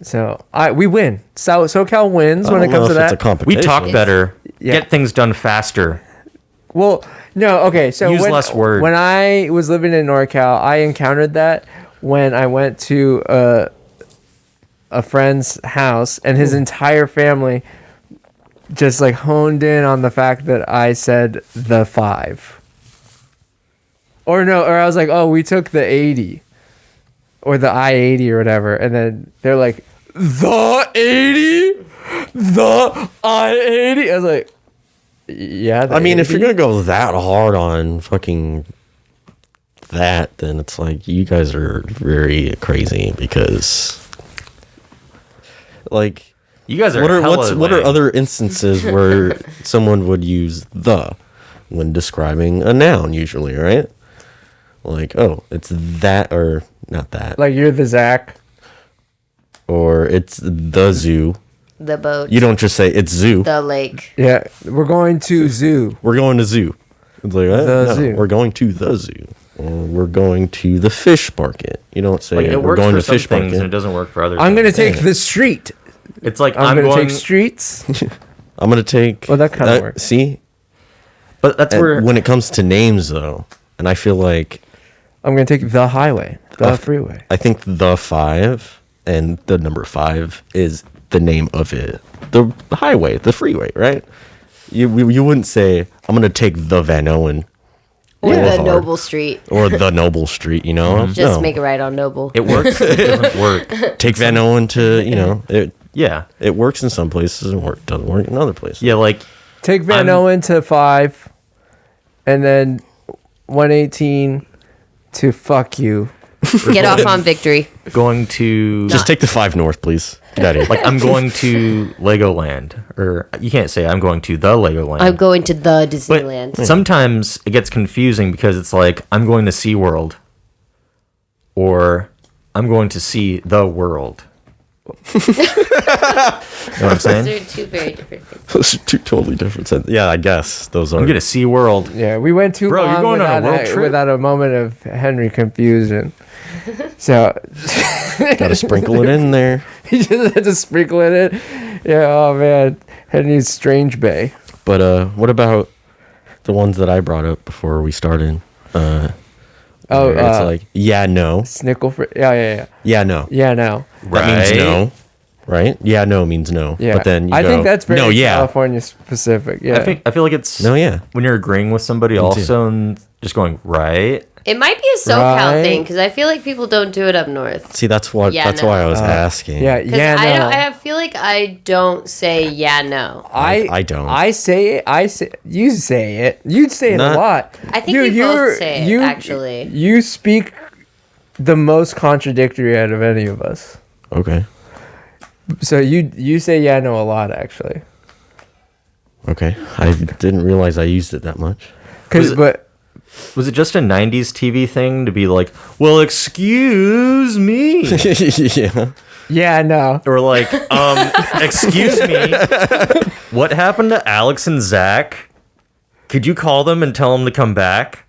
So we win. SoCal wins when it comes to that. It's a competition. We talk better, Yeah. get things done faster. Well, no, okay. So Use less words. When I was living in NorCal, I encountered that when I went to a friend's house, and his entire family just like honed in on the fact that I said the 5. Or I was like, oh, we took the 80 or the I-80 or whatever. And then they're like, the 80? The I-80? I was like, yeah. I mean, if 80? you're gonna go that hard on fucking that, then it's like you guys are very crazy because, like, You guys are what are other instances where someone would use the when describing a noun usually, right? Like, oh, it's that or not that. Like you're the Zach. Or it's the zoo. The boat. You don't just say it's zoo. The lake. Yeah, we're going to zoo. We're going to zoo. It's like, The zoo. We're going to the zoo. Or we're going to the fish market. You don't say Like, it we're works going for to some fish things market. and it doesn't work for others. I'm going to take the street. It's like I'm going to take streets. I'm going to take... Well, that kinda works. See? But that's where... When it comes to names, though, and I feel like... I'm going to take the highway, the freeway. I think the 5 and the number 5 is the name of it. The highway, the freeway, right? You wouldn't say, I'm going to take the Van Owen. Or the Boulevard. Noble Street. Or the Noble Street, you know? Just make it right on Noble. It works. It doesn't work. Take Van Owen to, Yeah. it works in some places and doesn't work in other places. Yeah, like... Take Van Owen to 5, and then 118 to fuck you. Get off on Victory. Going to... Just take the 5 north, please. Get out of here. Like, I'm going to Legoland. Or you can't say I'm going to the Legoland. I'm going to the But Disneyland. sometimes it gets confusing because it's like, I'm going to SeaWorld. Or I'm going to see the world. You know what I'm saying? Those are two very different things. Those are two totally different sentences. Yeah, I guess those are. I'm going to SeaWorld. Yeah, we went too Bro, you're long going on a without, world trip? without a moment of Henry confusion. So Gotta sprinkle it in there. he just had to sprinkle it in. Yeah, oh man, Henry's Strange Bay. But what about the ones that I brought up before we started? Where it's like, yeah, no. Snickle for yeah. Yeah, no. Yeah, no. That means no. Right? Yeah, no means no. Yeah. But then you I go, think that's very no, yeah. California specific. Yeah. I feel like it's... No, yeah. When you're agreeing with somebody also, and Just going, right? It might be a SoCal Right. thing because I feel like people don't do it up north. See, that's why I was asking. Yeah, Because yeah, no. I feel like I don't say yeah, no. I don't. I say it. You say it. You say it a lot. I think you both say it, actually. You speak the most contradictory out of any of us. Okay. So you say yeah, no a lot, actually. Okay. I didn't realize I used it that much. Was it just a 90s TV thing to be like, well, excuse me? Yeah. Yeah, no. Or like, excuse me, what happened to Alex and Zach? Could you call them and tell them to come back?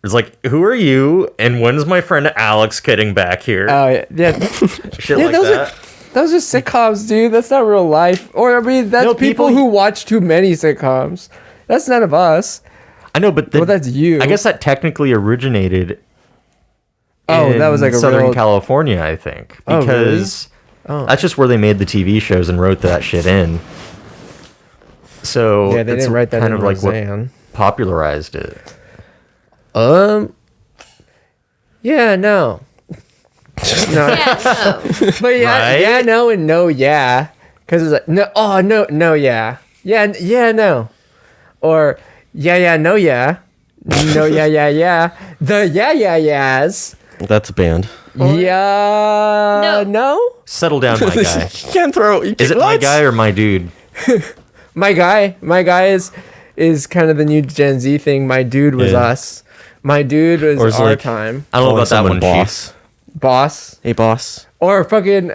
It's like, who are you? And when's my friend Alex getting back here? Oh, yeah. Shit Yeah, like those that. Those are sitcoms, dude. That's not real life. Or, I mean, that's No, people who watch too many sitcoms. That's none of us. I know, but Well, that's you. I guess that technically originated. Oh, that was like a Southern real... California, I think, Oh, really? because that's just where they made the TV shows and wrote that shit in. So Yeah, they it's didn't write that kind in of like Roseanne. what popularized it. Yeah, no. No. Yeah, no. But yeah, Right? yeah, no, and no, yeah. Because it's like, no, oh, no, no, yeah. Yeah, yeah, no. Or, yeah, no, yeah. No, yeah. The yeahs. That's a band. Yeah, no. Settle down, my guy. You can't throw. Is it my guy or my dude? My guy is kind of the new Gen Z thing. My dude was Yeah. us. My dude was Or it's our like- time. I don't know about that one, boss. Chief. Boss. Hey, boss. Or fucking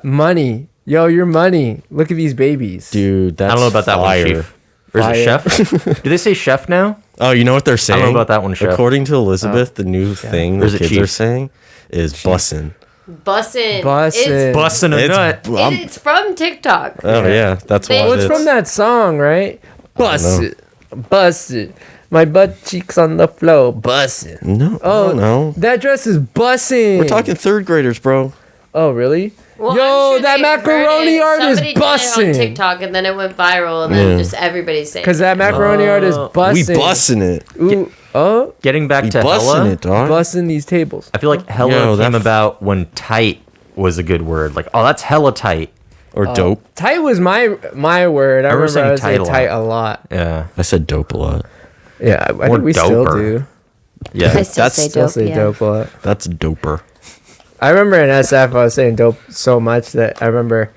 money. Yo, your money. Look at these babies. Dude, that's I don't know about that fire. one, Chief. Or is Fire. it Chef? Do they say Chef now? Oh, you know what they're saying? know about that one, Chef. According to Elizabeth, the new thing Or the is it kids Chief? are saying is bussin'. Bussin'. Bussin'. Busting a It's- nut. I'm- It's from TikTok. Oh yeah, that's why. Well, it's from that song, right? Bust know. it. Bust it. My butt cheeks on the floor. Bust it. No, Oh, no. that dress is bussing. We're talking third graders, bro. Oh, really? Well, Yo, I'm sure that they macaroni heard art it. is Somebody did it bussin'. on TikTok, and then it went viral, and then Yeah. just everybody's saying. Because that macaroni art is We bussing. bussin' it. Ooh, oh, Getting back We to bussin' hella, it, dog. bussing these tables. I feel like hella Yo, came that- about when tight was a good word. Like, oh, that's hella tight. Or dope. Tight was my word. I remember remember saying I was tight saying a lot. tight a lot. Yeah. I said dope a lot. Yeah, I Or think we still doper. do. Yeah. I still That's say Still dope. say Yeah. dope a lot. That's doper. I remember in SF I was saying dope so much that I remember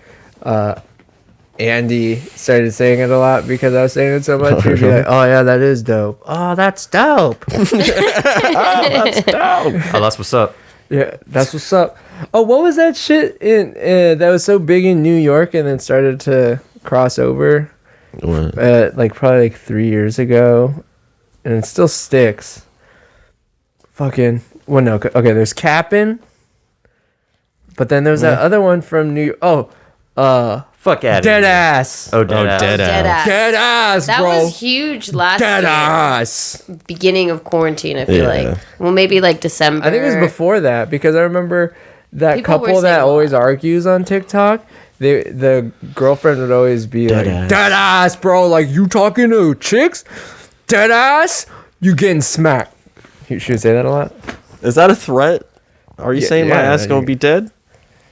Andy started saying it a lot because I was saying it so much. He'd be like, "Oh yeah, that is dope. Oh, that's dope. Oh, that's what's up. Yeah, that's what's up." Oh, what was that shit in that was so big in New York and then started to cross over? What? Like probably like 3 years ago, and it still sticks. Fucking well, no, okay. There's Cap'n, but then there's that other one from New York. Oh, Fuck out Dead Ass. Oh, dead ass. dead Dead ass. ass. Dead Ass, That bro. was huge last Dead year. Ass. Beginning of quarantine, I feel Yeah. like. Well, maybe like December. I think it was before that because I remember that People were couple that saying a always lot. argues on TikTok. The girlfriend would always be Dead like, ass. "Dead ass, bro. Like you talking to chicks? Dead ass. You getting smacked." She would say that a lot. Is that a threat? Are you Yeah, saying my yeah, ass gonna be dead?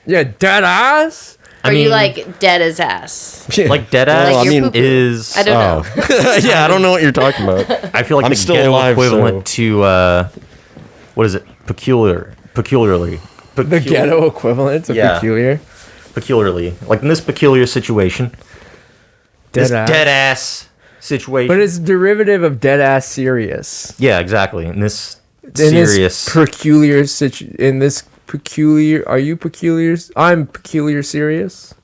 Yeah, dead ass. Are you mean- like dead as ass? Like dead ass Like you're poo-poo. is. I don't know. Yeah, I don't know what you're talking about. I feel like I'm the still ghetto alive, equivalent to what is it? Peculiarly. The ghetto equivalent of Yeah. peculiar. Peculiarly. Like in this peculiar situation. Dead This ass. dead ass situation. But it's derivative of dead ass serious. yeah, exactly. In this In serious. this peculiar in this peculiar, are you peculiar? I'm peculiar serious.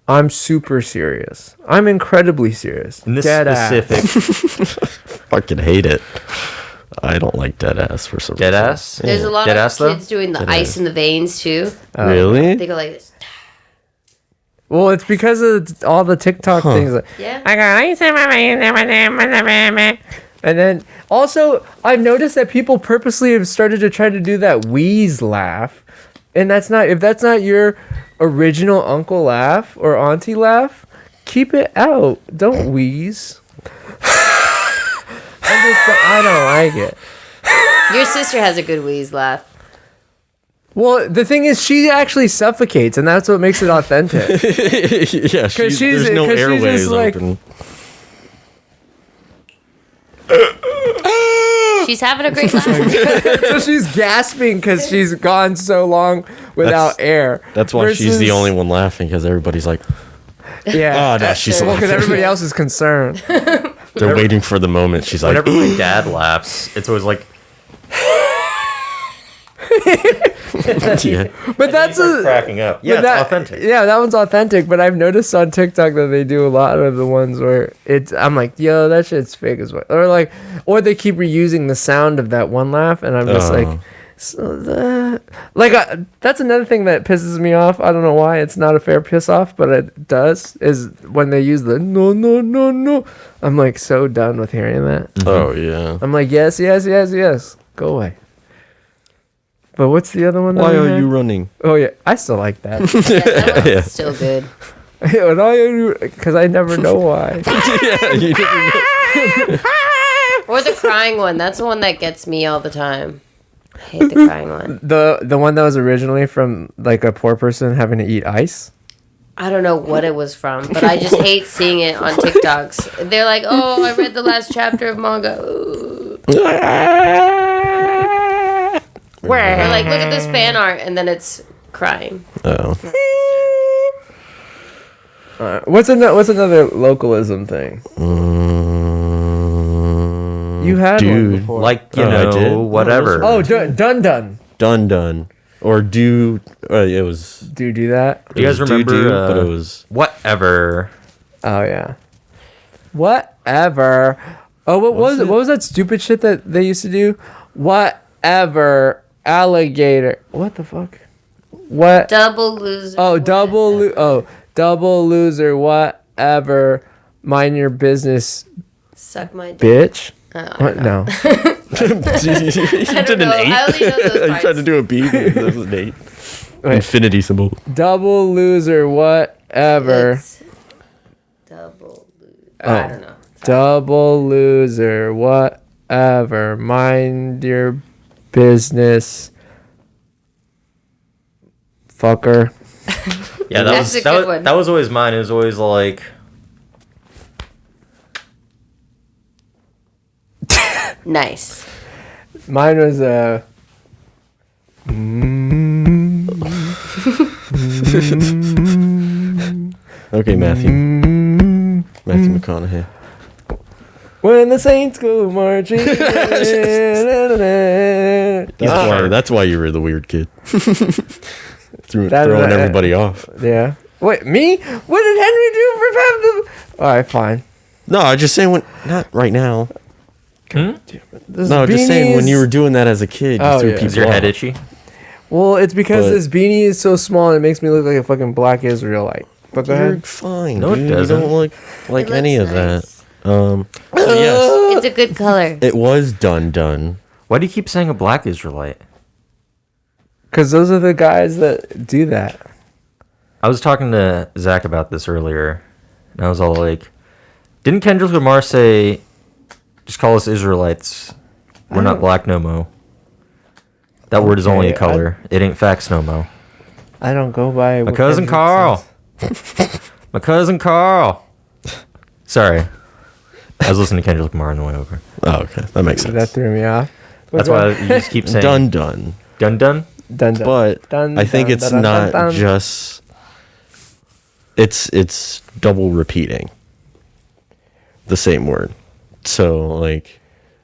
I'm super serious. I'm incredibly serious. in this Dead ass. specific Fucking hate it. I don't like dead ass for some dead reason. ass. There's a lot Dead of ass, though? kids doing the ice in the veins too. Really? They go like this. Well, it's because of all the TikTok things. Like, Yeah. I got ice in my veins. And then also, I've noticed that people purposely have started to try to do that wheeze laugh, and that's not if that's not your original uncle laugh or auntie laugh, keep it out. Don't wheeze. I don't like it. Your sister has a good wheeze laugh. Well, the thing is, she actually suffocates, and that's what makes it authentic. Yeah, there's no airways open. She's having a great laugh. So she's gasping because she's gone so long without air. That's why she's the only one laughing, because everybody's like, yeah. oh, no, she's Well, because laughing. everybody else is concerned. They're waiting for the moment. She's like, Whenever my dad laughs, it's always like, yeah. But that's cracking up. Yeah, but it's authentic. Yeah, that one's authentic. But I've noticed on TikTok that they do a lot of the ones where I'm like, yo, that shit's fake as well. Or they keep reusing the sound of that one laugh, and I'm just that's another thing that pisses me off. I don't know why it's not a fair piss off, but it does. Is when they use the no no no no. I'm like so done with hearing that. Oh, yeah. I'm like, yes, go away. But what's the other one? Why are you running? Oh yeah, I still like that. That one's still good. Because I never know why. Yeah, you never know. Or the crying one. That's the one that gets me all the time. I hate the crying one. The one that was originally from like a poor person having to eat ice. I don't know what it was from, but I just hate seeing it on TikToks. They're like, oh, I read the last chapter of manga. Ooh. Or like, look at this fan art, and then it's crying. Oh. What's another localism thing? You had one before. Like, you I did. know, whatever. Oh, done. Done. Or do, it was. Do that? Do you guys remember? But it was. Whatever. Oh yeah. Whatever. Oh, what was that stupid shit that they used to do? Whatever. Alligator. What the fuck? What? Double loser. Oh, double loser. Whatever. Mind your business, Suck my dick. bitch. Oh, What? No. You did an know. I only know those eight. You parts. tried to do a B. That was an 8. Wait. Infinity symbol. Double loser. Whatever. It's double loser. I don't know. Double loser. Whatever. Mind your business, fucker. Yeah, That's a good one. that was always mine. It was always like, Nice. Mine was Okay, Matthew. Matthew McConaughey. when the Saints go marching. That's why you were the weird kid. Throwing everybody off. Yeah. Wait, me? What did Henry do for the? All right, fine. No, I was just saying not right now. This No, just saying when beanie's- you were doing that as a kid, you Oh, threw yeah. people is your head off. itchy? Well, it's because But- this beanie is so small and it makes me look like a fucking black Israelite. But go You're ahead. fine. No, it dude. doesn't. You don't look like It any of looks that. nice. So yes, It's a good color. it was done. Why do you keep saying a black Israelite? Because those are the guys that do that. I was talking to Zach about this earlier, and I was all like, didn't Kendrick Lamar say, just call us Israelites? We're not black no mo. That word is only a Okay, color. It ain't facts no mo. I don't go by. My what cousin Kendrick Carl. says. My cousin Carl. Sorry. I was listening to Kendrick Lamar on the way over. Oh, okay, that makes sense. That threw me off. That's why you just keep saying done. Done. Dun, dun. But Dun, I think dun, it's dun, not dun, dun. just. It's double repeating the same word. So like,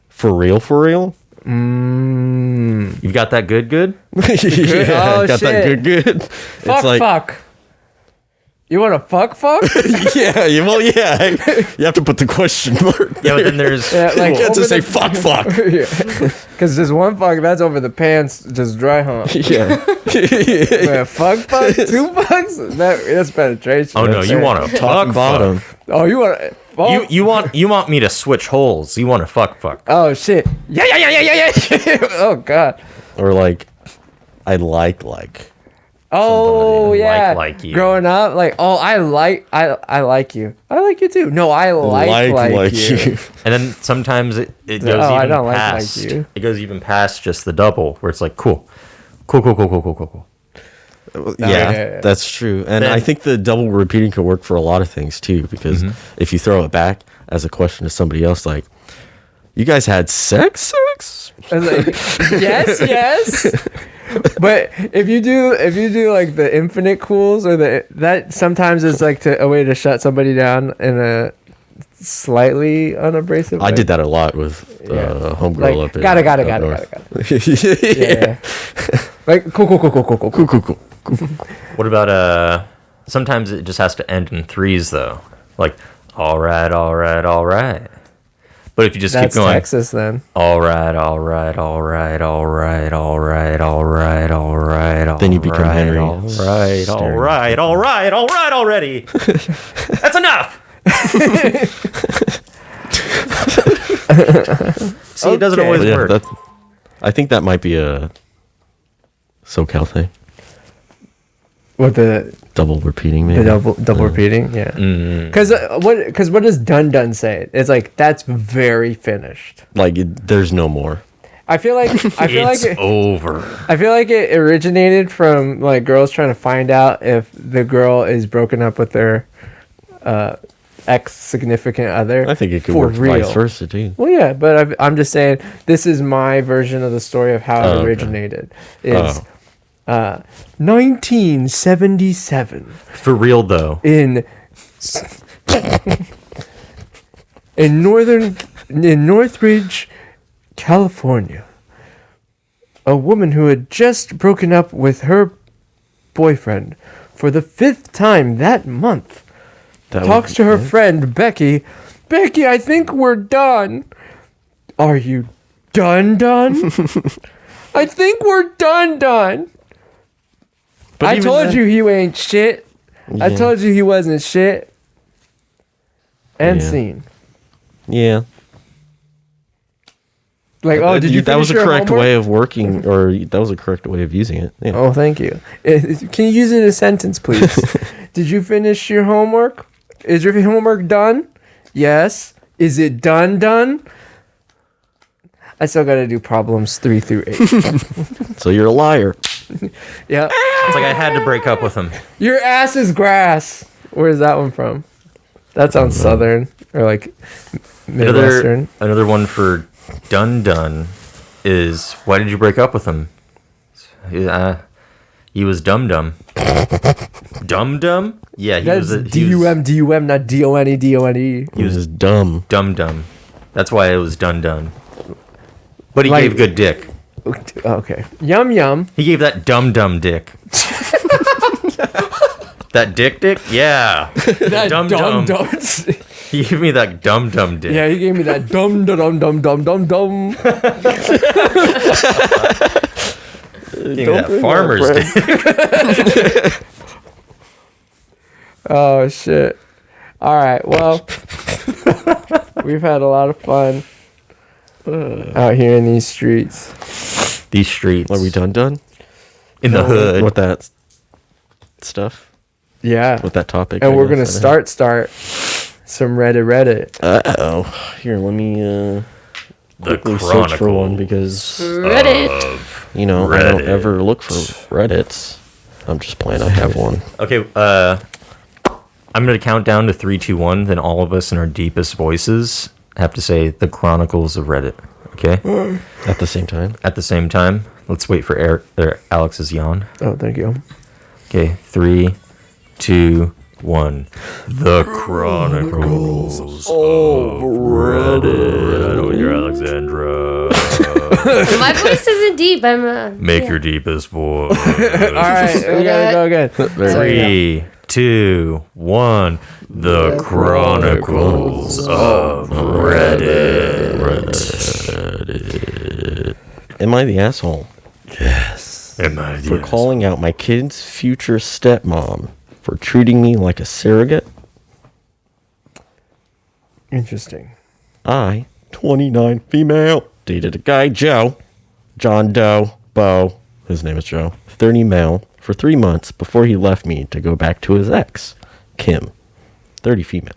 for real. You've got that good? Yeah, Oh, got that shit. good. Fuck. You want to fuck? Yeah, you have to put the question mark. Yeah, but then there's... Yeah, like You have to over say the- fuck. Because there's one fuck that's over the pants, just dry hump. Yeah. Yeah, fuck, 2 fucks. That's penetration. Oh, no, That's you it. want to Top and bottom. Oh, you want to? You want me to switch holes. You want to fuck. Oh shit! Yeah. Oh god. Or like, I like. Oh somebody yeah, like you. growing up, like I like you. I like you too. No, I like you. And then sometimes it goes Oh, I even don't like past. you. It goes even past just the double, where it's like cool. Yeah, that's true. And Then- I think the double repeating could work for a lot of things too, because if you throw it back as a question to somebody else, like, you guys had sex? I was like, yes. But if you do like the infinite cools or that sometimes is like a way to shut somebody down in a slightly unabrasive way. I did that a lot with homegirl Like, up in got it. up north. Yeah. Like cool. Cool. What about sometimes it just has to end in threes though. Like all right. But if you just That's keep going, Texas then. all right. Then you become Henry. All right already. That's enough. See, it doesn't Okay. always Yeah, work. I think that might be a SoCal thing. With the Double repeating, maybe. double repeating, yeah. Because what does done say? It's like that's very finished. Like, there's no more. I feel like Over. I feel like it originated from like girls trying to find out if the girl is broken up with their ex significant other. I think it could for work real. vice versa, too. Well, yeah, but I'm just saying this is my version of the story of how it okay. originated. Is 1977 For real though. in Northridge, California. A woman who had just broken up with her boyfriend for the 5th time that month talks to her friend Becky. Becky, I think we're done. Are you done? I think we're done. But I even told then- you he ain't shit. I Yeah. told you he wasn't shit. And Yeah. scene. Yeah. Like, oh, did you That was a finish your correct homework? way of working, or that was a correct way of using it. Yeah. Oh, thank you. Can you use it in a sentence, please? Did you finish your homework? Is your homework done? Yes. Is it done? I still got to do problems 3 through 8. So you're a liar. Yeah. It's like I had to break up with him. Your ass is grass. Where's that one from? That sounds southern or like midwestern. Another one for done is why did you break up with him? He was dumb. Dumb? Yeah, he That's was D-U-M, not D-O-N-E. He was just dumb. dumb. That's why it was done. But he Like- gave good dick. Okay. Yum. He gave that dumb dick. That dick? Yeah. That Dumb. He gave me that dumb dick. Yeah, he gave me that dumb. He gave me that farmer's dick. Oh shit. All right. Well, we've had a lot of fun out here in these streets. These streets. Are we done? In the hood. With that stuff? Yeah. With that topic? And I we're guess, gonna I don't start some Reddit. know. Uh-oh. Here, let me The quickly search for one, Chronicles because, Reddit. I don't Reddit. ever look for Reddits. I'm just playing I have one. Okay, I'm going to count down to 3, 2, 1. Then all of us in our deepest voices have to say the Chronicles of Reddit. Okay? At the same time? At the same time. Let's wait for Alex's yawn. Oh, thank you. Okay, 3, 2, 1. The Chronicles of Reddit. I know you're Alexandra. My voice isn't deep. I'm Make your deepest voice. All right, we gotta go again. 3, 2, 1. The Chronicles of Reddit. Am I the asshole? Am I For calling out my kid's future stepmom for treating me like a surrogate? Interesting. I, 29 female, dated a guy, Joe, John Doe, Bo, his name is Joe, 30 male, for 3 months before he left me to go back to his ex, Kim, 30 female.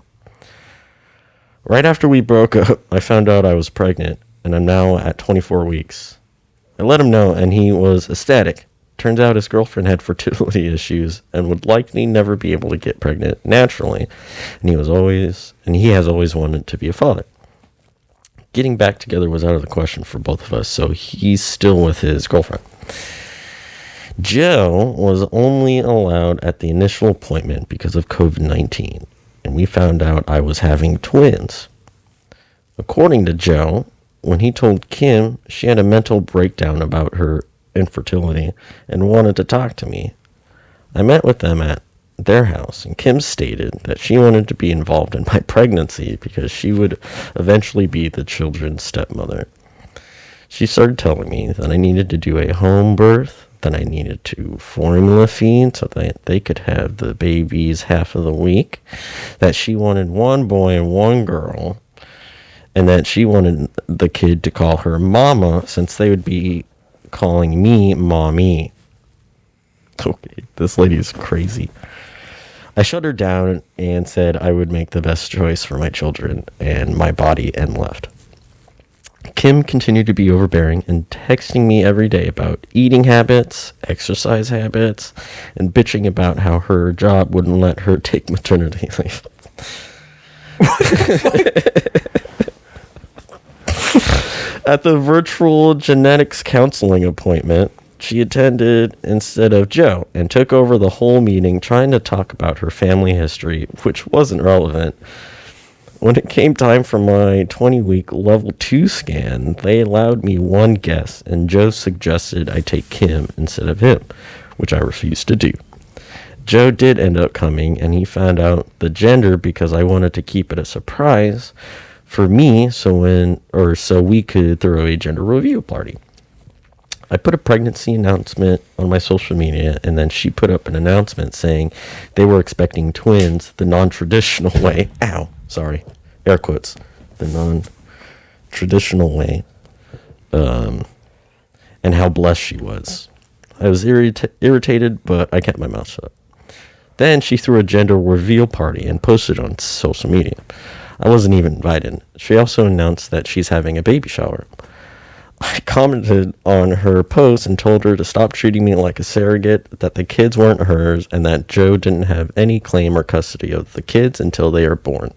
Right after we broke up, I found out I was pregnant, and I'm now at 24 weeks. I let him know, and he was ecstatic. Turns out his girlfriend had fertility issues and would likely never be able to get pregnant naturally, and he has always wanted to be a father. Getting back together was out of the question for both of us, so he's still with his girlfriend. Joe was only allowed at the initial appointment because of COVID-19, and we found out I was having twins. According to Joe, when he told Kim, she had a mental breakdown about her infertility and wanted to talk to me. I met with them at their house, and Kim stated that she wanted to be involved in my pregnancy because she would eventually be the children's stepmother. She started telling me that I needed to do a home birth, that I needed to formula feed so that they could have the babies half of the week, that she wanted one boy and one girl, and that she wanted the kid to call her mama since they would be calling me mommy. Okay, this lady is crazy. I shut her down and said I would make the best choice for my children and my body and left. Kim continued to be overbearing and texting me every day about eating habits, exercise habits, and bitching about how her job wouldn't let her take maternity leave. At the virtual genetics counseling appointment, she attended instead of Joe and took over the whole meeting trying to talk about her family history, which wasn't relevant. When it came time for my 20-week level 2 scan, they allowed me one guess, and Joe suggested I take Kim instead of him, which I refused to do. Joe did end up coming, and he found out the gender because I wanted to keep it a surprise for me so we could throw a gender reveal party. I put a pregnancy announcement on my social media, and then she put up an announcement saying they were expecting twins the non-traditional way. Ow. Sorry, air quotes, the non-traditional way, and how blessed she was. I was irritated, but I kept my mouth shut. Then she threw a gender reveal party and posted on social media. I wasn't even invited. She also announced that she's having a baby shower. I commented on her post and told her to stop treating me like a surrogate, that the kids weren't hers, and that Joe didn't have any claim or custody of the kids until they are born.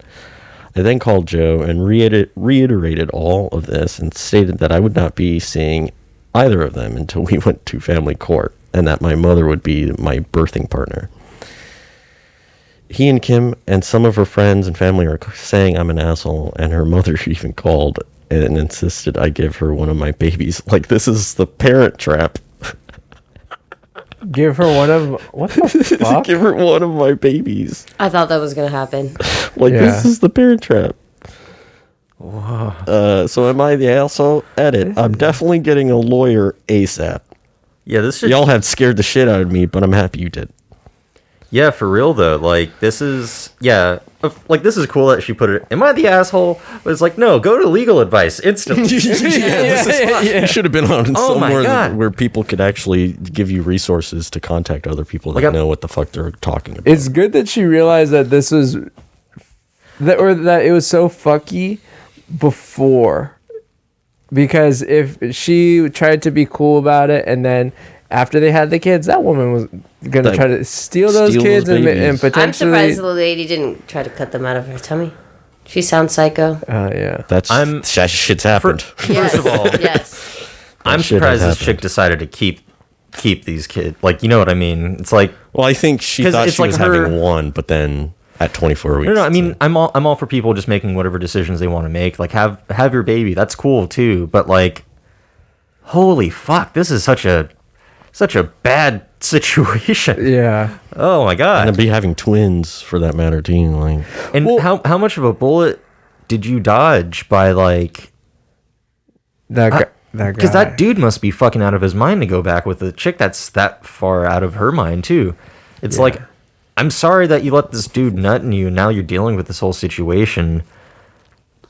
I then called Joe and reiterated all of this and stated that I would not be seeing either of them until we went to family court, and that my mother would be my birthing partner. He and Kim and some of her friends and family are saying I'm an asshole, and her mother even called and insisted I give her one of my babies. Like, this is the Parent Trap. Give her one of... What the fuck? Give her one of my babies. I thought that was going to happen. This is the Parent Trap. So am I the asshole? Edit. I'm definitely getting a lawyer ASAP. Yeah, this should... Y'all have scared the shit out of me, but I'm happy you did. Yeah, for real though. Like, this is... Yeah. Like, this is cool that she put it... Am I the asshole? But it's like, no, go to legal advice instantly. You should have been on somewhere where people could actually give you resources to contact other people that know what the fuck they're talking about. It's good that she realized that this was... that it was so fucky before. Because if she tried to be cool about it and then... After they had the kids, that woman was going to try to steal those kids and potentially... I'm surprised the lady didn't try to cut them out of her tummy. She sounds psycho. Yeah. That shit's happened. First of all, yes. I'm surprised this chick decided to keep these kids. Like, you know what I mean? It's like... Well, I think she thought she was having one, but then at 24 weeks... No, I mean, I'm all for people just making whatever decisions they want to make. Like, have your baby. That's cool, too. But, like, holy fuck, this is such a bad situation. Yeah. Oh my god. And to be having twins for that matter too. Like, and how much of a bullet did you dodge by like that guy? Because that dude must be fucking out of his mind to go back with a chick that's that far out of her mind too. It's like, I'm sorry that you let this dude nut in you. And now you're dealing with this whole situation.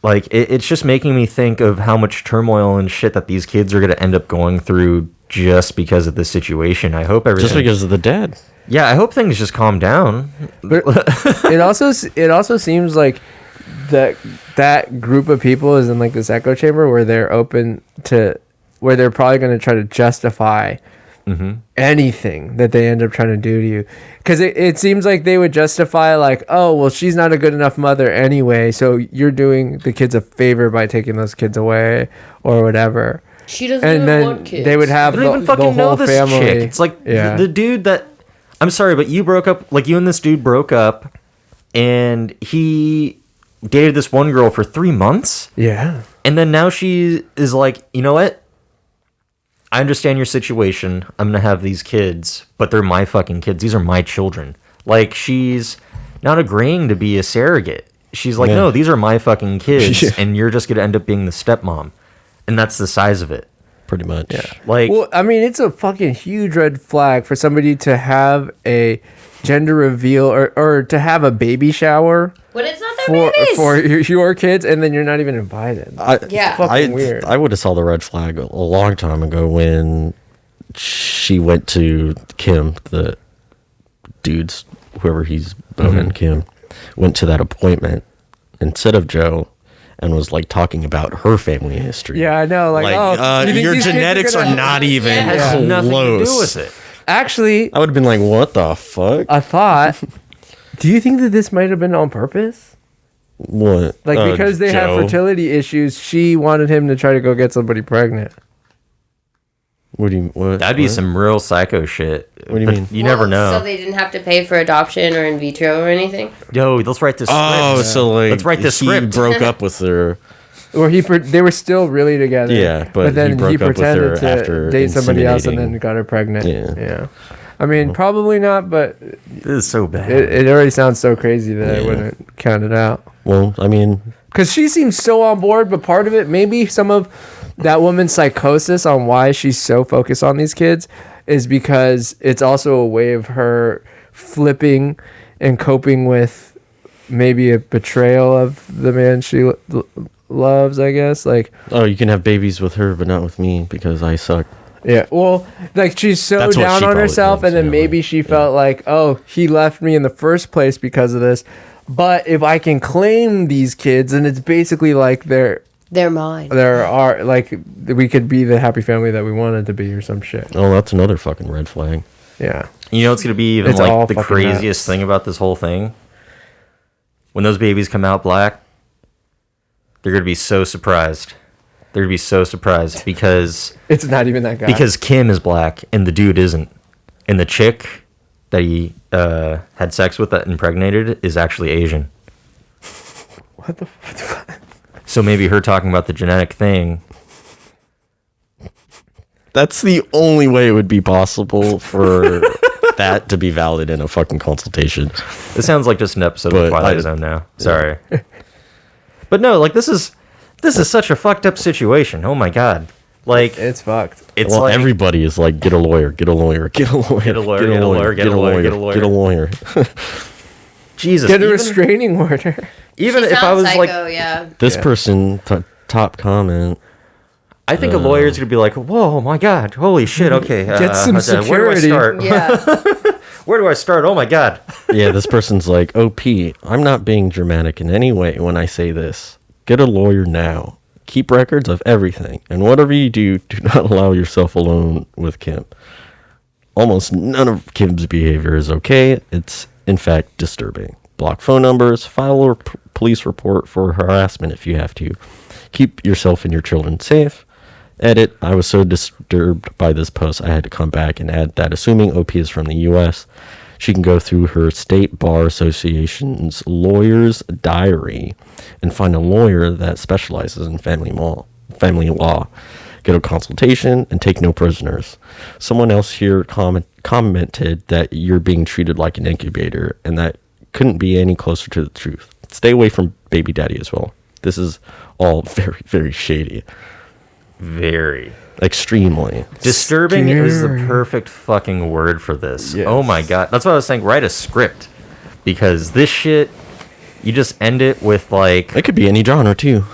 Like, it's just making me think of how much turmoil and shit that these kids are going to end up going through just because of the situation. I hope everything... Just because of the dad. Yeah, I hope things just calm down. But it also seems like that group of people is in like this echo chamber where they're where they're probably going to try to justify anything that they end up trying to do to you, because it seems like they would justify like, oh well, she's not a good enough mother anyway, so you're doing the kids a favor by taking those kids away or whatever. She doesn't even want kids. They would have I don't even fucking know this chick. It's like the dude that... I'm sorry, but you broke up... Like, you and this dude broke up, and he dated this one girl for 3 months? Yeah. And then now she is like, you know what? I understand your situation. I'm going to have these kids, but they're my fucking kids. These are my children. Like, she's not agreeing to be a surrogate. She's like, no, these are my fucking kids, and you're just going to end up being the stepmom. And that's the size of it. Pretty much. Yeah. Like, well, I mean, it's a fucking huge red flag for somebody to have a gender reveal or to have a baby shower when it's not their babies for your kids, and then you're not even invited. Yeah. Fucking weird. I would have saw the red flag a long time ago when she went to Kim, the dude's, whoever he's boning, Kim, went to that appointment instead of Joe. And was like talking about her family history. Yeah, I know. Like, oh, your genetics are not even has nothing to do with it. Actually, I would have been like, what the fuck? I thought. Do you think that this might have been on purpose? What? Like, because they have fertility issues, she wanted him to try to go get somebody pregnant. That'd be some real psycho shit. What do you mean? You never know. So they didn't have to pay for adoption or in vitro or anything? Yo, let's write this script. Oh, so like, let's write this script. He broke up with her. Or they were still really together. Yeah, but then he broke up with her pretended to after date somebody else and inseminating. then got her pregnant. Yeah. I mean, probably not, but This is so bad. it already sounds so crazy that I wouldn't count it out. Well, I mean, because she seems so on board, but part of it, maybe some of that woman's psychosis on why she's so focused on these kids is because it's also a way of her flipping and coping with maybe a betrayal of the man she loves, I guess. Like, oh, you can have babies with her, but not with me because I suck. Yeah, well, like she's so That's what down she on probably herself, thinks, and then yeah, maybe like, she felt like, oh, he left me in the first place because of this. But if I can claim these kids, then it's basically like they're mine. There are like we could be the happy family that we wanted to be, or some shit. Oh, that's another fucking red flag. Yeah. You know, it's gonna be even It's all like the fucking craziest nuts. thing about this whole thing. When those babies come out black, they're gonna be so surprised. They're gonna be so surprised because It's not even that guy. because Kim is black and the dude isn't, and the chick that he had sex with that impregnated is actually Asian. what the fuck? So maybe her talking about the genetic thing. That's the only way it would be possible for that to be valid in a fucking consultation. This sounds like just an episode But of Twilight I- Zone now. Sorry. But no, like this is such a fucked up situation. Oh my god. Like It's fucked. it's Well, like everybody is like, get a lawyer, get a lawyer, get a lawyer, Get a lawyer, get a lawyer, get a lawyer, get a lawyer. get a lawyer. Jesus. Get a even- restraining order. Even She if I sounds was psycho, like, yeah. This Yeah. person, top comment. I think a lawyer's gonna be like, whoa, my god, holy shit, okay. Get some Where do I security. start? Yeah. Where do I start? Oh my god. Yeah, this person's like, OP, I'm not being dramatic in any way when I say this. Get a lawyer now. Keep records of everything. And whatever you do, do not allow yourself alone with Kim. Almost none of Kim's behavior is okay. It's, in fact, disturbing. Block phone numbers. File a police report for harassment if you have to. Keep yourself and your children safe. Edit. I was so disturbed by this post, I had to come back and add that assuming OP is from the U.S., she can go through her state bar association's lawyer's diary and find a lawyer that specializes in family law. Get a consultation and take no prisoners. Someone else here commented that you're being treated like an incubator, and that couldn't be any closer to the truth. Stay away from baby daddy as well. This is all very, very shady. Very. Extremely. Disturbing is the Scary. perfect fucking word for this. Yes. Oh my god. That's what I was saying. Write a script. Because this shit You just end it with like It could be any genre too.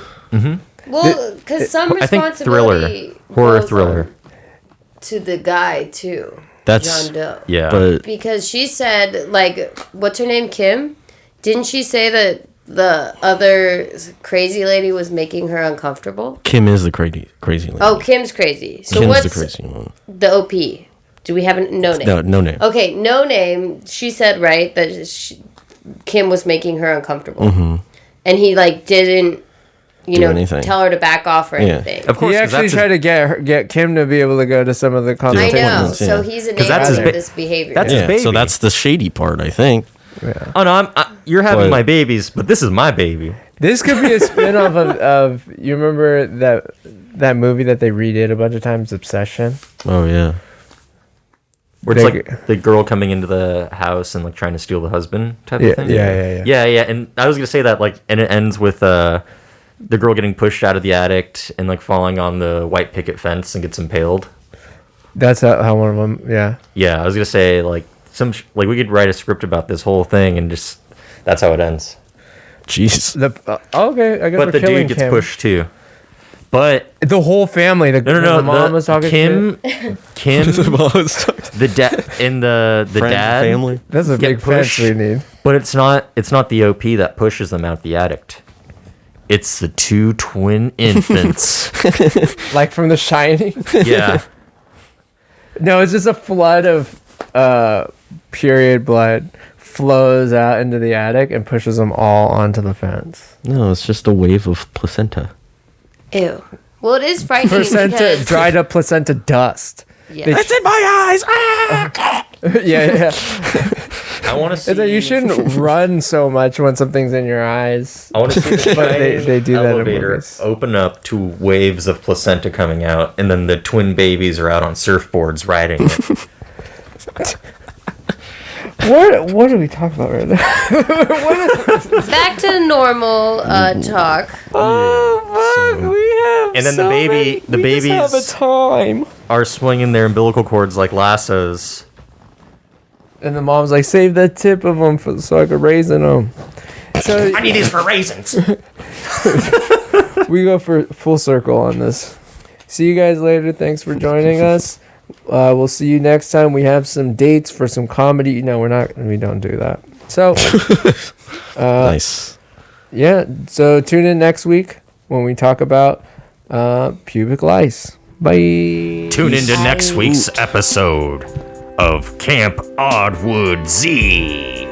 Well, because some I think responsibility horror goes thriller. on to the guy too. That's John Doe. Yeah. but Because she said, like, what's her name, Kim? Didn't she say that the other crazy lady was making her uncomfortable? Kim is the crazy lady. Oh, Kim's crazy. So Kim's what's the crazy one. the OP? Do we have a no name? No name. Okay, no name. She said, right, that Kim was making her uncomfortable. And he, like, didn't, Do anything. tell her to back off or anything. Of course, He 'cause actually that's tried to get Kim to be able to go to some of the I consultations. know. appointments, So yeah. he's 'Cause that's his enabling ba- this behavior. that's his Yeah, baby. so that's the shady part, I think. Oh no, you're having But- my babies, but this is my baby. This could be a spin-off of you remember that movie that they redid a bunch of times, Obsession? Oh yeah. Where it's They- like the girl coming into the house and like trying to steal the husband type Yeah, of thing. yeah. Yeah. And I was gonna say that like, and it ends with the girl getting pushed out of the attic and like falling on the white picket fence and gets impaled. That's how one of them, yeah. Yeah, I was gonna say like like we could write a script about this whole thing and just that's how it ends. Jeez. Okay, I guess But we're the killing dude gets Kim. pushed too. But The whole family. The no, mom was talking Kim, shit. the dad and the Friend, dad family. That's a get big fence pushed. we need. But it's not the OP that pushes them out the attic. It's the two twin infants. Like from The Shining. Yeah. No, it's just a flood of period blood flows out into the attic and pushes them all onto the fence. No, it's just a wave of placenta. Ew. Well, it is frightening Placenta, because... dried up placenta dust. Yeah. It's in my eyes. Ah! Yeah. I want to see. It's like you shouldn't run so much when something's in your eyes. I want to see the But they do that in elevator movies. open up to waves of placenta coming out, and then the twin babies are out on surfboards riding it. What are we talking about right now? Back to normal talk. Oh fuck, we have. And then the baby- the we just have a babies- time. Are swinging their umbilical cords like lassos. And the mom's like, save that tip of them so I could raisin them. So I need these for raisins. we go for full circle on this. See you guys later. Thanks for joining us. We'll see you next time. We have some dates for some comedy. No, we don't do that. So, Nice. yeah. So tune in next week when we talk about pubic lice. Bye. Tune into next week's episode of Camp Oddwood Z.